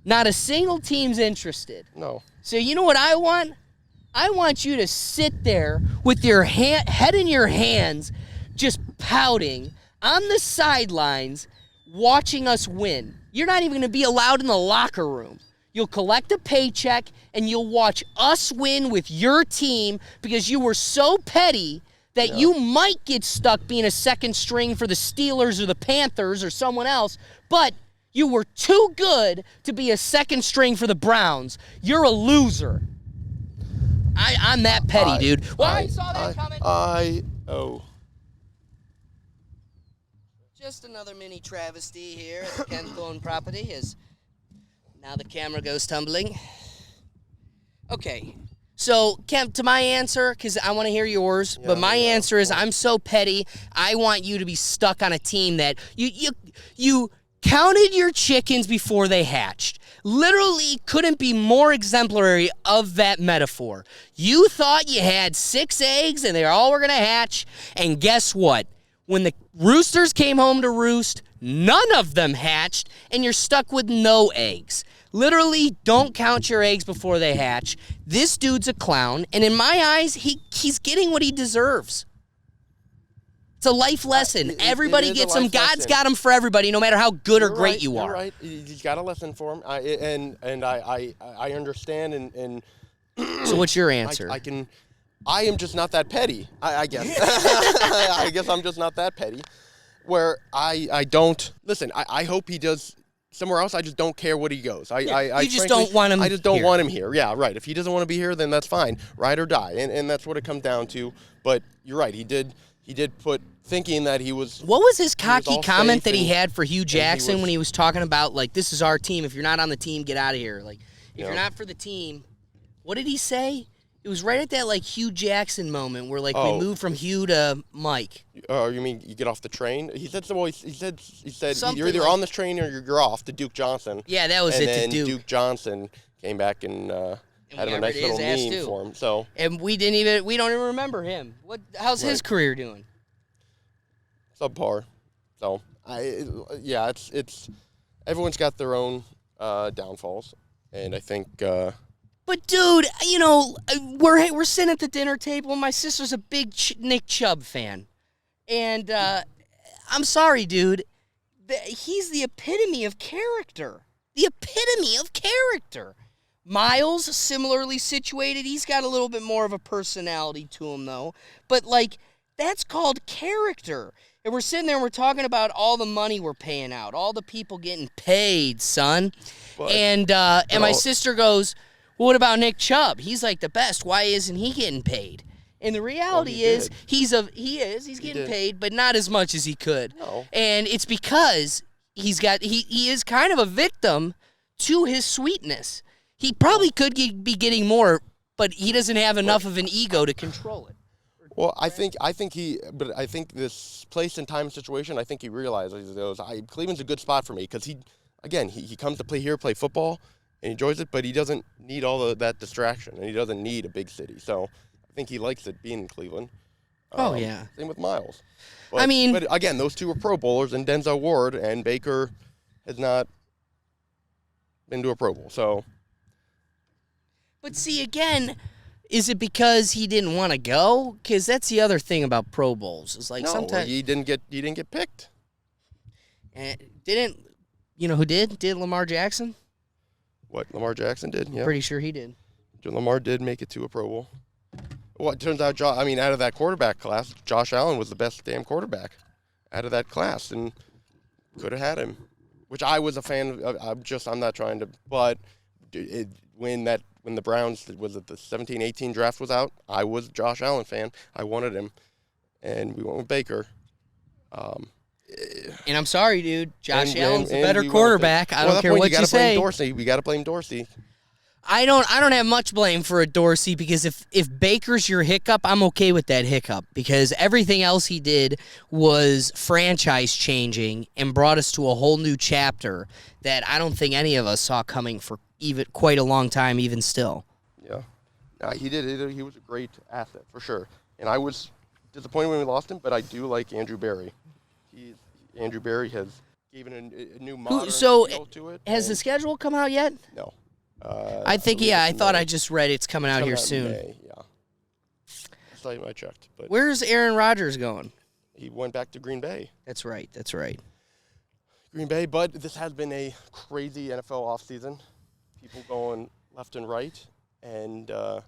S1: Not a single team's interested.
S2: No.
S1: So you know what I want? I want you to sit there with your head in your hands, just pouting on the sidelines, watching us win. You're not even going to be allowed in the locker room. You'll collect a paycheck, and you'll watch us win with your team because you were so petty that you might get stuck being a second string for the Steelers or the Panthers or someone else, but you were too good to be a second string for the Browns. You're a loser. I'm that petty, dude. Well, I saw that coming. Just another mini travesty here at the Ken Thorne property as now the camera goes tumbling. Okay, so Kemp, to my answer, because I want to hear yours, but my answer is I'm so petty, I want you to be stuck on a team that you counted your chickens before they hatched. Literally couldn't be more exemplary of that metaphor. You thought you had 6 eggs and they all were going to hatch, and guess what? When the roosters came home to roost, none of them hatched, and you're stuck with no eggs. Literally, don't count your eggs before they hatch. This dude's a clown, and in my eyes, he's getting what he deserves. It's a life lesson. Everybody gets them. God's got them for everybody, no matter how good or great you are.
S2: You're right. He's got a lesson for him, I understand. And
S1: so, what's your answer?
S2: I am just not that petty. I guess. I guess I'm just not that petty. Where I don't listen. I hope he does somewhere else. I just don't care what he goes.
S1: You just don't want him.
S2: I just don't want him here. Yeah, right. If he doesn't want to be here, then that's fine. Ride or die, and that's what it comes down to. But you're right. He did put thinking that he was.
S1: What was his cocky comment that he had for Hugh Jackson when he was talking about, like, this is our team. If you're not on the team, get out of here. Like, if you're not for the team, what did he say? It was right at that, like, Hugh Jackson moment where, like, we moved from Hugh to Mike.
S2: You mean you get off the train? He said he said
S1: something
S2: you're either
S1: like,
S2: on this train or you're off to Duke Johnson.
S1: Yeah, that was
S2: and
S1: it
S2: then
S1: to Duke.
S2: Duke Johnson came back and had a nice little meme for him. So
S1: and we don't even remember him. How's his career doing?
S2: Subpar. So it's everyone's got their own downfalls, and I think.
S1: But dude, you know, we're sitting at the dinner table, and my sister's a big Nick Chubb fan, and I'm sorry, dude, he's the epitome of character. The epitome of character. Miles, similarly situated, he's got a little bit more of a personality to him, though. But like, that's called character. And we're sitting there and we're talking about all the money we're paying out, all the people getting paid, son. But, and my sister goes, well, what about Nick Chubb? He's like the best. Why isn't he getting paid? And the reality is he's getting paid, but not as much as he could.
S2: No.
S1: And it's because he is kind of a victim to his sweetness. He probably could be getting more, but he doesn't have enough of an ego to control it.
S2: Well, I think this place and time situation, I think he realizes Cleveland's a good spot for me because he comes to play football. And he enjoys it, but he doesn't need all of that distraction, and he doesn't need a big city. So I think he likes it being in Cleveland. Same with Miles. But again, those two are Pro Bowlers, and Denzel Ward and Baker has not been to a Pro Bowl. So,
S1: but see, again, is it because he didn't want to go? Because that's the other thing about Pro Bowls. Is like sometimes
S2: he didn't get picked.
S1: And you know who did? Did Lamar Jackson?
S2: What, Lamar Jackson did? Yeah.
S1: Pretty sure he did.
S2: Lamar did make it to a Pro Bowl. Well, it turns out, out of that quarterback class, Josh Allen was the best damn quarterback out of that class and could have had him, which I was a fan of. I'm not trying to, but when the Browns, the 17-18 draft was out, I was a Josh Allen fan. I wanted him, and we went with Baker.
S1: And I'm sorry, dude. Josh Allen's the better quarterback. I don't care what you say.
S2: We got to blame Dorsey.
S1: I don't have much blame for a Dorsey because if Baker's your hiccup, I'm okay with that hiccup because everything else he did was franchise changing and brought us to a whole new chapter that I don't think any of us saw coming for even quite a long time, even still.
S2: Yeah. No, he did. He was a great asset for sure. And I was disappointed when we lost him, but I do like Andrew Berry. Andrew Berry has given a new modern feel to it.
S1: Has the schedule come out yet?
S2: No.
S1: I think, I thought I just read it's coming out here soon.
S2: May, yeah. Last time I checked. But
S1: where's Aaron Rodgers going?
S2: He went back to Green Bay.
S1: That's right.
S2: Green Bay, but this has been a crazy NFL offseason. People going left and right. And so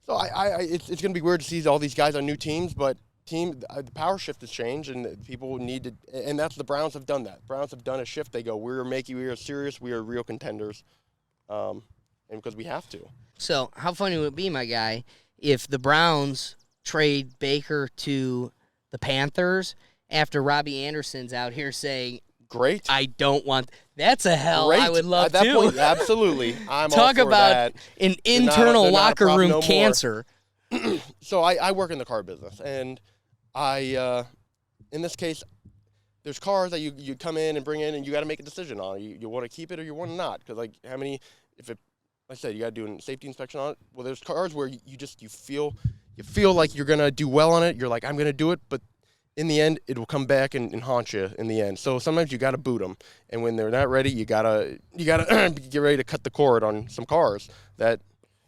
S2: it's going to be weird to see all these guys on new teams, but the power shift has changed, and people need to, and that's the Browns have done that. Browns have done a shift. They go, we are serious, we are real contenders, and because we have to.
S1: So how funny would it be, my guy, if the Browns trade Baker to the Panthers after Robbie Anderson's out here saying,
S2: great,
S1: I don't want. That's a hell
S2: great.
S1: I would love
S2: At that
S1: to.
S2: point, absolutely. I'm all
S1: Talk
S2: for
S1: about
S2: that.
S1: an internal
S2: They're not a
S1: locker
S2: problem
S1: room
S2: no more.
S1: cancer.
S2: So I work in the car business, and I in this case, there's cars that you come in and bring in, and you got to make a decision on. You want to keep it or you want to not, because like like I said, you got to do a safety inspection on it. Well, there's cars where you feel like you're gonna do well on it. You're like, I'm gonna do it, but in the end, it will come back and haunt you in the end. So sometimes you got to boot them, and when they're not ready, you gotta get ready to cut the cord on some cars that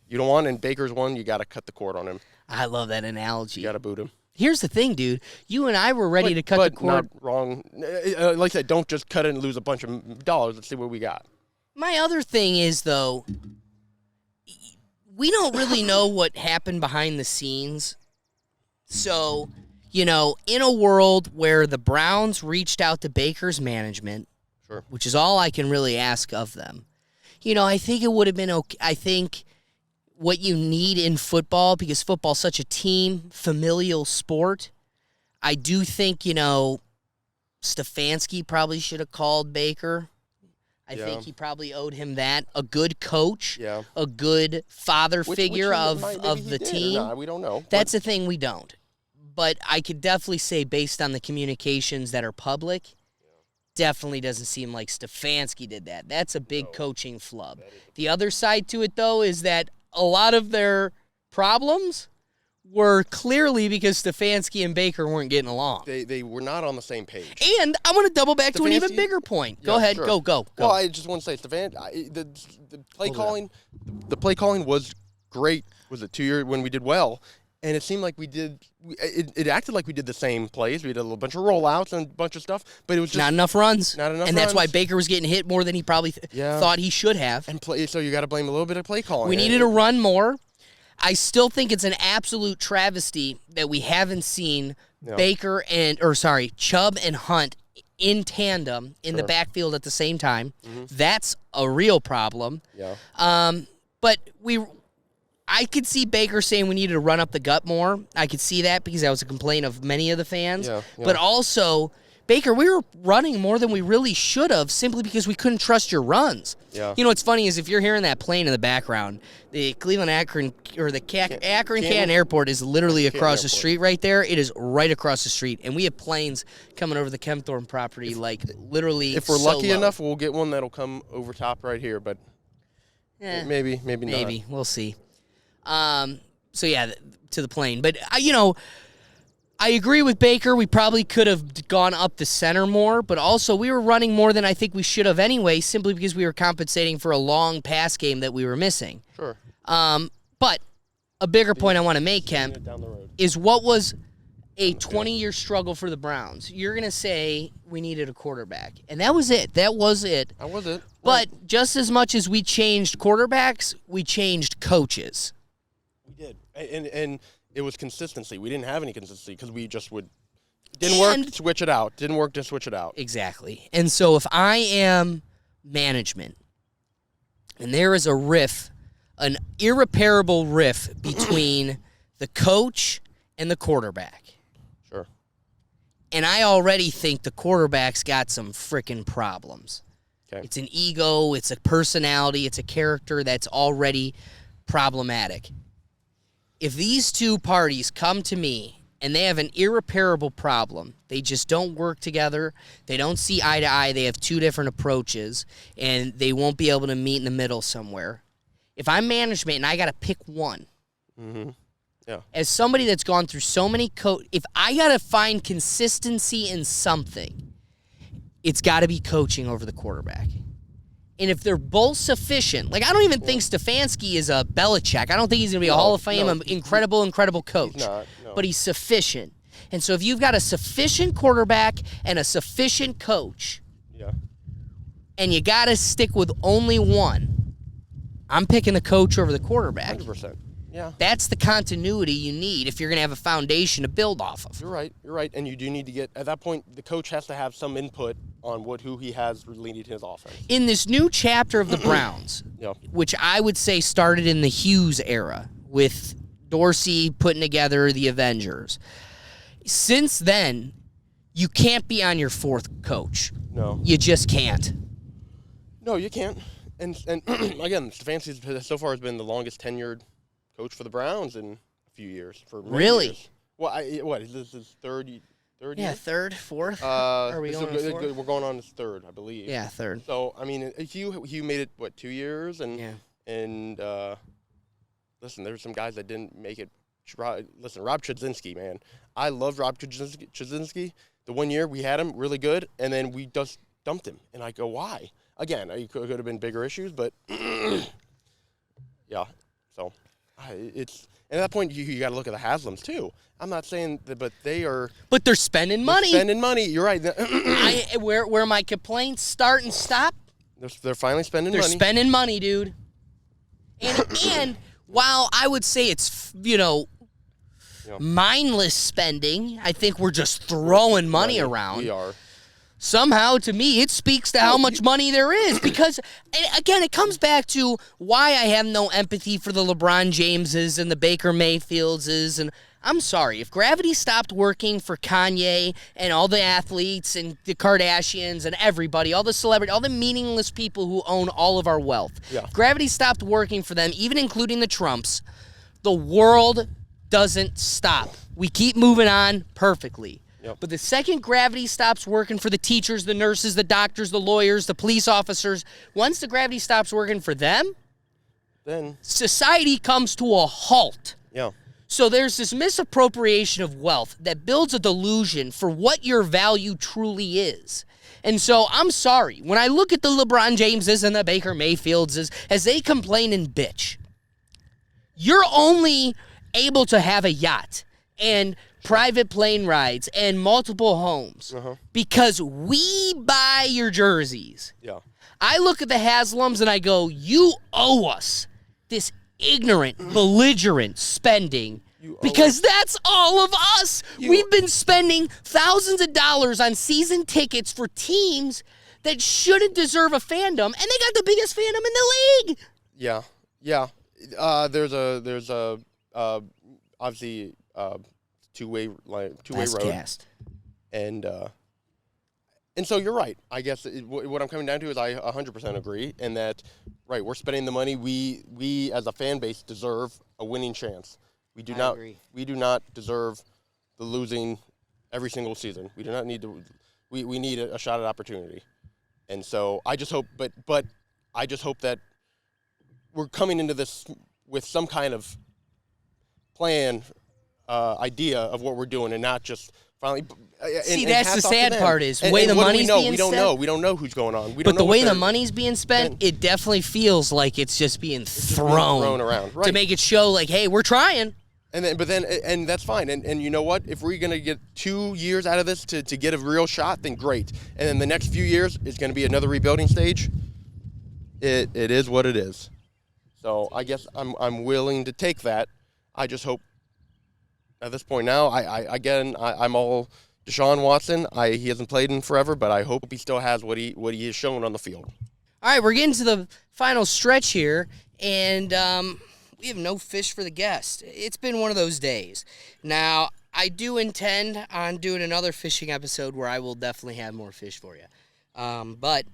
S2: you don't want. And Baker's one, you got to cut the cord on him.
S1: I love that analogy.
S2: You got to boot him.
S1: Here's the thing, dude. You and I were ready to cut the cord.
S2: Not wrong. Like I said, don't just cut it and lose a bunch of dollars. Let's see what we got.
S1: My other thing is, though, we don't really know what happened behind the scenes. So, in a world where the Browns reached out to Baker's management,
S2: Sure.
S1: which is all I can really ask of them, I think it would have been okay. I think what you need in football, because football's such a team, familial sport, I do think, Stefanski probably should have called Baker. I think he probably owed him that. A good coach, a good father figure of the team.
S2: Nah, we don't know.
S1: That's the thing, we don't. But I could definitely say, based on the communications that are public, definitely doesn't seem like Stefanski did that. That's a big coaching flub. The other side to it, though, is that a lot of their problems were clearly because Stefanski and Baker weren't getting along.
S2: They were not on the same page.
S1: And I want to double back to an even bigger point. Go ahead.
S2: Sure.
S1: Go.
S2: Well, I just want to say, the play calling, the play calling was great. Was it 2 years when we did well? And it seemed like it acted like we did the same plays. We did a bunch of rollouts and a bunch of stuff, but it was just
S1: not enough runs.
S2: And
S1: that's why Baker was getting hit more than he probably thought he should have.
S2: And so you got to blame a little bit of play calling.
S1: We needed to run more. I still think it's an absolute travesty that we haven't seen Chubb and Hunt in tandem in the backfield at the same time. Mm-hmm. That's a real problem.
S2: Yeah.
S1: But I could see Baker saying we needed to run up the gut more. I could see that because that was a complaint of many of the fans.
S2: Yeah.
S1: But also, Baker, we were running more than we really should have simply because we couldn't trust your runs.
S2: Yeah.
S1: What's funny is if you're hearing that plane in the background, the Akron Canton Airport is literally across the street right there. It is right across the street. And we have planes coming over the Kempthorne property literally
S2: If we're
S1: so
S2: lucky
S1: low.
S2: enough, we'll get one that'll come over top right here. But maybe not.
S1: Maybe. We'll see. So, yeah, to the plane. But, I agree with Baker. We probably could have gone up the center more, but also we were running more than I think we should have anyway, simply because we were compensating for a long pass game that we were missing.
S2: Sure.
S1: But a bigger point I want to make, Kemp, is what was a 20-year struggle for the Browns. You're going to say we needed a quarterback, and that was it. That was it. But just as much as we changed quarterbacks, we changed coaches.
S2: We did. And it was consistency. We didn't have any consistency because we just didn't work, switch it out. Didn't work, just switch it out.
S1: Exactly. And so if I am management and there is a riff, an irreparable riff between the coach and the quarterback.
S2: Sure.
S1: And I already think the quarterback's got some freaking problems.
S2: Okay.
S1: It's an ego, it's a personality, it's a character that's already problematic. If these two parties come to me and they have an irreparable problem, they just don't work together, they don't see eye to eye, they have two different approaches, and they won't be able to meet in the middle somewhere. If I'm management and I got to pick one,
S2: Yeah.
S1: as somebody that's gone through so many if I got to find consistency in something, it's got to be coaching over the quarterback. And if they're both sufficient, like I don't even think Stefanski is a Belichick. I don't think he's going to be a Hall of Fame, incredible coach.
S2: He's not, no.
S1: But he's sufficient. And so if you've got a sufficient quarterback and a sufficient coach,
S2: Yeah.
S1: and you got to stick with only one, I'm picking the coach over the quarterback.
S2: 100%. Yeah.
S1: That's the continuity you need if you're going to have a foundation to build off of.
S2: You're right. And you do need to get, at that point, the coach has to have some input on who he has leading his offense.
S1: In this new chapter of the Browns,
S2: Yeah.
S1: which I would say started in the Hughes era with Dorsey putting together the Avengers, since then, you can't be on your fourth coach.
S2: No.
S1: You just can't.
S2: No, you can't. And again, Stefanski so far has been the longest tenured coach for the Browns in a few years. For many
S1: Really?
S2: years. Well, is this his third year?
S1: Yeah, third, fourth?
S2: Are
S1: we going on fourth?
S2: We're going on his third, I believe.
S1: Yeah, third.
S2: So, I mean, Hugh made it, 2 years? And listen, there's some guys that didn't make it. Listen, Rob Chudzinski, man. I love Rob Chudzinski. The 1 year we had him really good, and then we just dumped him. And I go, why? Again, it could have been bigger issues, but yeah. So it's at that point you got to look at the Haslams too. I'm not saying that, but they are.
S1: But they're spending money.
S2: Spending money. You're right.
S1: Where my complaints start and stop.
S2: They're finally spending
S1: They're
S2: money.
S1: spending money, dude. And while I would say it's mindless spending, I think we're just throwing money around.
S2: We are.
S1: Somehow, to me, it speaks to how much money there is. Because, again, it comes back to why I have no empathy for the LeBron Jameses and the Baker Mayfields. And I'm sorry, if gravity stopped working for Kanye and all the athletes and the Kardashians and everybody, all the celebrities, all the meaningless people who own all of our wealth, if gravity stopped working for them, even including the Trumps, the world doesn't stop. We keep moving on perfectly. But the second gravity stops working for the teachers, the nurses, the doctors, the lawyers, the police officers, once the gravity stops working for them,
S2: then
S1: society comes to a halt.
S2: Yeah.
S1: So there's this misappropriation of wealth that builds a delusion for what your value truly is. And so I'm sorry, when I look at the LeBron Jameses and the Baker Mayfields as they complain and bitch, you're only able to have a yacht and private plane rides and multiple homes because we buy your jerseys.
S2: Yeah.
S1: I look at the Haslams and I go, you owe us this ignorant, belligerent spending because that's all of us. We've been spending thousands of dollars on season tickets for teams that shouldn't deserve a fandom, and they got the biggest fandom in the league.
S2: Yeah. Yeah. There's a obviously two-way road.
S1: Cast.
S2: And so you're right. I guess what I'm coming down to is I 100% agree in that, right, we're spending the money. We as a fan base deserve a winning chance. We do not deserve the losing every single season. We do not need to we need a shot at opportunity. And so I just hope but I just hope that we're coming into this with some kind of plan, idea of what we're doing, and not just finally.
S1: See, that's the sad part is the way the
S2: what
S1: money's
S2: do we know?
S1: being
S2: We don't
S1: spent.
S2: know. We don't know who's going on. We
S1: But
S2: don't
S1: the
S2: know
S1: way the money's being spent, it definitely feels like it's just being thrown
S2: around, right?
S1: to make it show like, hey, we're trying.
S2: And that's fine. And you know what? If we're gonna get 2 years out of this to get a real shot, then great. And then the next few years is gonna be another rebuilding stage. It is what it is. So I guess I'm willing to take that. I just hope at this point now, I'm all Deshaun Watson. He hasn't played in forever, but I hope he still has what he has shown on the field.
S1: All right, we're getting to the final stretch here, and we have no fish for the guest. It's been one of those days. Now, I do intend on doing another fishing episode where I will definitely have more fish for you. But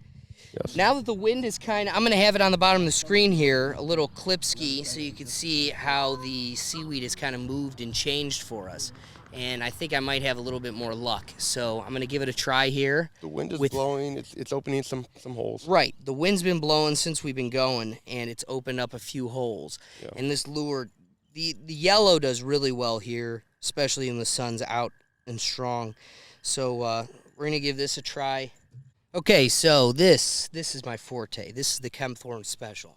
S2: Yes.
S1: Now that the wind is I'm going to have it on the bottom of the screen here, a little clip ski, so you can see how the seaweed has kind of moved and changed for us. And I think I might have a little bit more luck. So I'm going to give it a try here.
S2: The wind is blowing. It's opening some holes.
S1: Right. The wind's been blowing since we've been going, and it's opened up a few holes. Yeah. And this lure, the yellow does really well here, especially when the sun's out and strong. So we're going to give this a try. Okay, so this is my forte. This is the Kempthorne Special.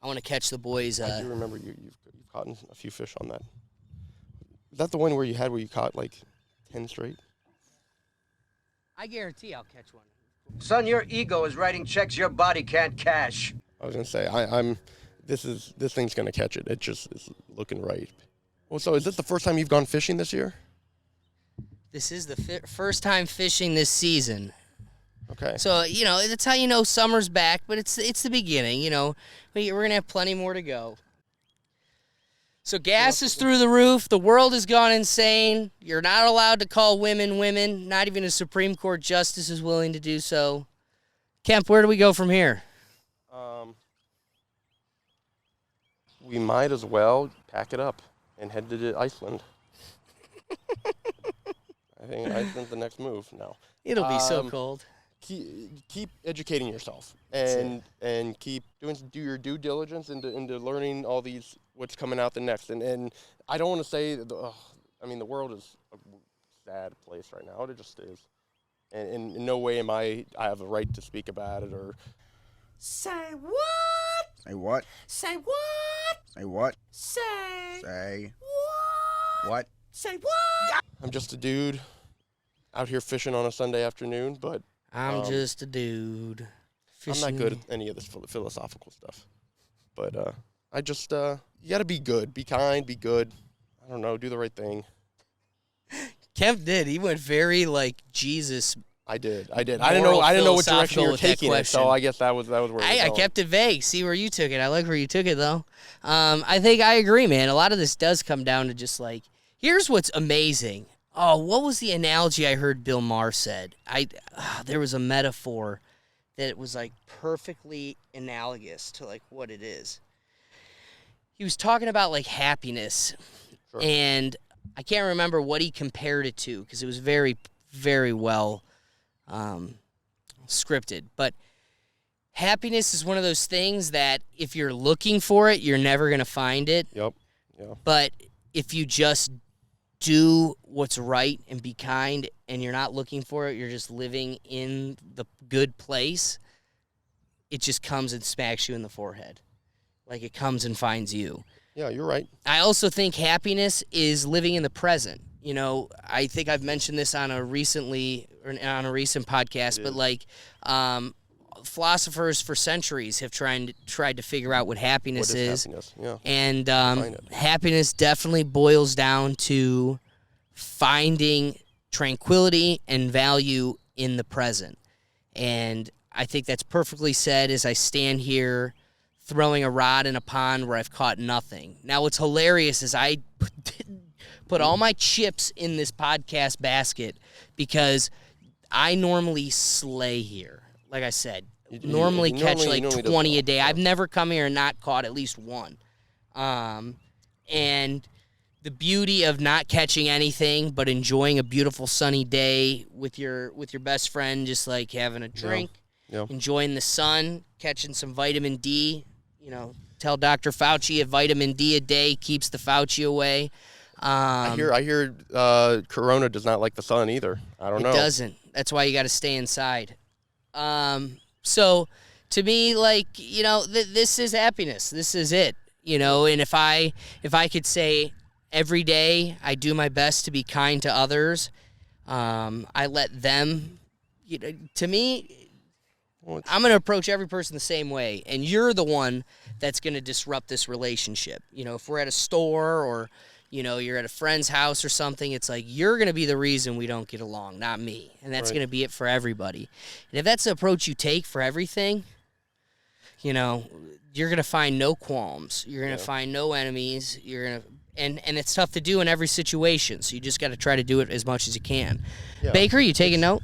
S1: I want to catch the boys.
S2: I do remember you've caught a few fish on that. Is that the one where you caught like 10 straight?
S1: I guarantee I'll catch one.
S6: Son, your ego is writing checks your body can't cash.
S2: I was gonna say this thing's gonna catch it. It just is looking right. Well, so is this the first time you've gone fishing this year?
S1: This is the first time fishing this season.
S2: Okay.
S1: So that's how you know summer's back, but it's the beginning. We're gonna have plenty more to go. So gas is through the roof. The world has gone insane. You're not allowed to call women women. Not even a Supreme Court justice is willing to do so. Kemp, where do we go from here?
S2: We might as well pack it up and head to Iceland. I think Iceland's the next move now.
S1: It'll be so cold.
S2: Keep educating yourself and keep do your due diligence into learning all these what's coming out the next. And I don't want to say the world is a sad place right now. It just is. And in no way I have a right to speak about it or
S8: say what?
S9: Say what?
S8: Say what?
S9: Say what?
S8: Say
S9: what? What?
S8: Say what?
S2: I'm just a dude out here fishing on a Sunday afternoon, but
S1: I'm just a dude. Fishing.
S2: I'm not good at any of this philosophical stuff. But I just, you got to be good. Be kind, be good. I don't know, do the right thing.
S1: Kemp did. He went very, Jesus.
S2: I did. I didn't know what direction you were taking it, so I guess that was where
S1: I kept it vague. See where you took it. I like where you took it, though. I think I agree, man. A lot of this does come down to just, here's what's amazing. Oh, what was the analogy I heard Bill Maher said? There was a metaphor that was perfectly analogous to what it is. He was talking about happiness, sure. And I can't remember what he compared it to because it was very, very well scripted. But happiness is one of those things that if you're looking for it, you're never going to find it.
S2: Yep. Yeah.
S1: But if you just do what's right and be kind and you're not looking for it, you're just living in the good place, it just comes and smacks you in the forehead. It comes and finds you.
S2: Yeah, you're right.
S1: I also think happiness is living in the present. I think I've mentioned this on a recent podcast, but philosophers for centuries have tried to figure out what happiness is.
S2: Happiness? Yeah.
S1: And happiness definitely boils down to finding tranquility and value in the present. And I think that's perfectly said as I stand here throwing a rod in a pond where I've caught nothing. Now, what's hilarious is I put all my chips in this podcast basket because I normally slay here. Like I said, normally catch 20 a day. I've never come here and not caught at least one. And the beauty of not catching anything but enjoying a beautiful sunny day with your best friend, just having a drink, enjoying the sun, catching some vitamin D. Tell Dr. Fauci a vitamin D a day keeps the Fauci away.
S2: I hear Corona does not like the sun either. I don't know.
S1: It doesn't. That's why you got to stay inside. So to me, this is happiness. This is it. And if I could say every day I do my best to be kind to others, I let them. To me, I'm going to approach every person the same way, and you're the one that's going to disrupt this relationship. If we're at a store or, you're at a friend's house or something, it's you're going to be the reason we don't get along, not me. And that's going to be it for everybody. And if that's the approach you take for everything, you're going to find no qualms. You're going to find no enemies. And it's tough to do in every situation, so you just got to try to do it as much as you can. Yeah. Baker, you taking note?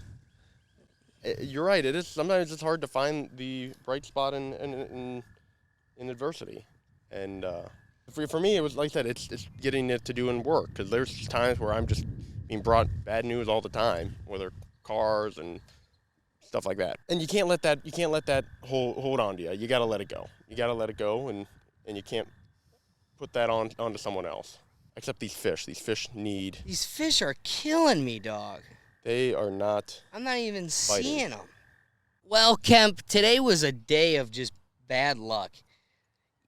S2: You're right. It is. Sometimes it's hard to find the bright spot in adversity. And for me, it was like I said, it's getting it to do in work, because there's times where I'm just being brought bad news all the time, whether cars and stuff like that. And you can't let that hold on to you. You got to let it go. You got to let it go, and you can't put that onto someone else. Except these fish. These fish need.
S1: These fish are killing me, dog.
S2: They are not.
S1: I'm not even
S2: fighting.
S1: seeing them. Well, Kemp, today was a day of just bad luck.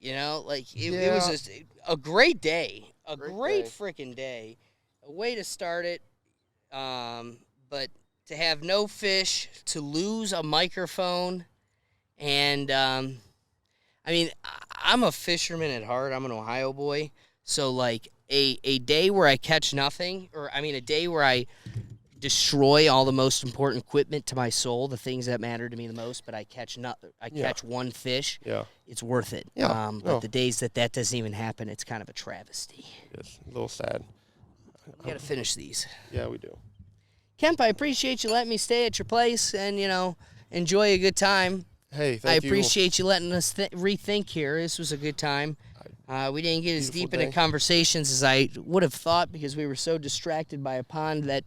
S1: You know, like it was just a great day, a great freaking day. A way to start it, but to have no fish, to lose a microphone, and I mean, I'm a fisherman at heart. I'm an Ohio boy, so like a day where I catch nothing, or I mean a day where I destroy all the most important equipment to my soul, the things that matter to me the most, but I catch catch one fish.
S2: Yeah.
S1: It's worth it.
S2: Yeah.
S1: But the days that doesn't even happen, it's kind of a travesty.
S2: It's a little sad.
S1: We got to finish these.
S2: Yeah, we do.
S1: Kemp, I appreciate you letting me stay at your place and, enjoy a good time.
S2: Hey, thank you.
S1: I appreciate you letting us rethink here. This was a good time. We didn't get as deep into conversations as I would have thought, because we were so distracted by a pond that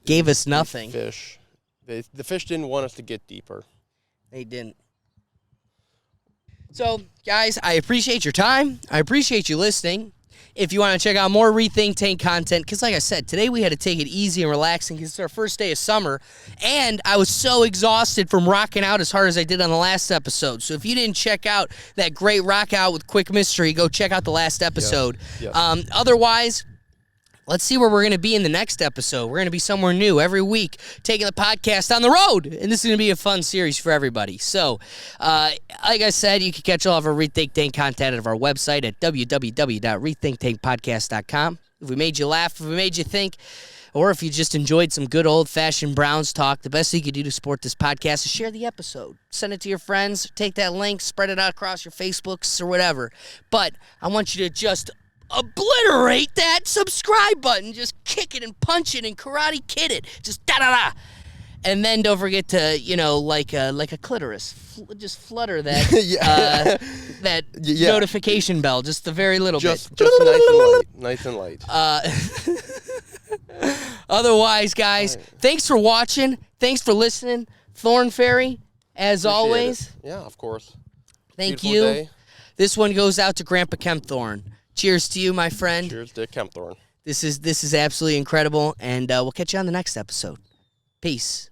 S1: gave us nothing.
S2: Fish. The fish didn't want us to get deeper.
S1: They didn't. So, guys, I appreciate your time. I appreciate you listening. If you want to check out more Rethink Tank content, because like I said, today we had to take it easy and relaxing because it's our first day of summer, and I was so exhausted from rocking out as hard as I did on the last episode. So if you didn't check out that great rock out with Quick Mystery, go check out the last episode.
S2: Yes.
S1: Otherwise, let's see where we're going to be in the next episode. We're going to be somewhere new every week, taking the podcast on the road. And this is going to be a fun series for everybody. So, like I said, you can catch all of our Rethink Tank content at our website at www.rethinktankpodcast.com. If we made you laugh, if we made you think, or if you just enjoyed some good old-fashioned Browns talk, the best thing you can do to support this podcast is share the episode. Send it to your friends. Take that link, spread it out across your Facebooks or whatever. But I want you to just obliterate that subscribe button. Just kick it and punch it and karate kid it. Just da-da-da. And then don't forget to, like a clitoris, just flutter that notification bell, just a very little bit.
S2: Just nice and light.
S1: Otherwise, guys, thanks for watching. Thanks for listening. Thorn Fairy, as always.
S2: Yeah, of course.
S1: Thank
S2: Beautiful
S1: you.
S2: Day.
S1: This one goes out to Grandpa Kempthorne. Cheers to you, my friend.
S2: Cheers to Kempthorne.
S1: This is absolutely incredible, and we'll catch you on the next episode. Peace.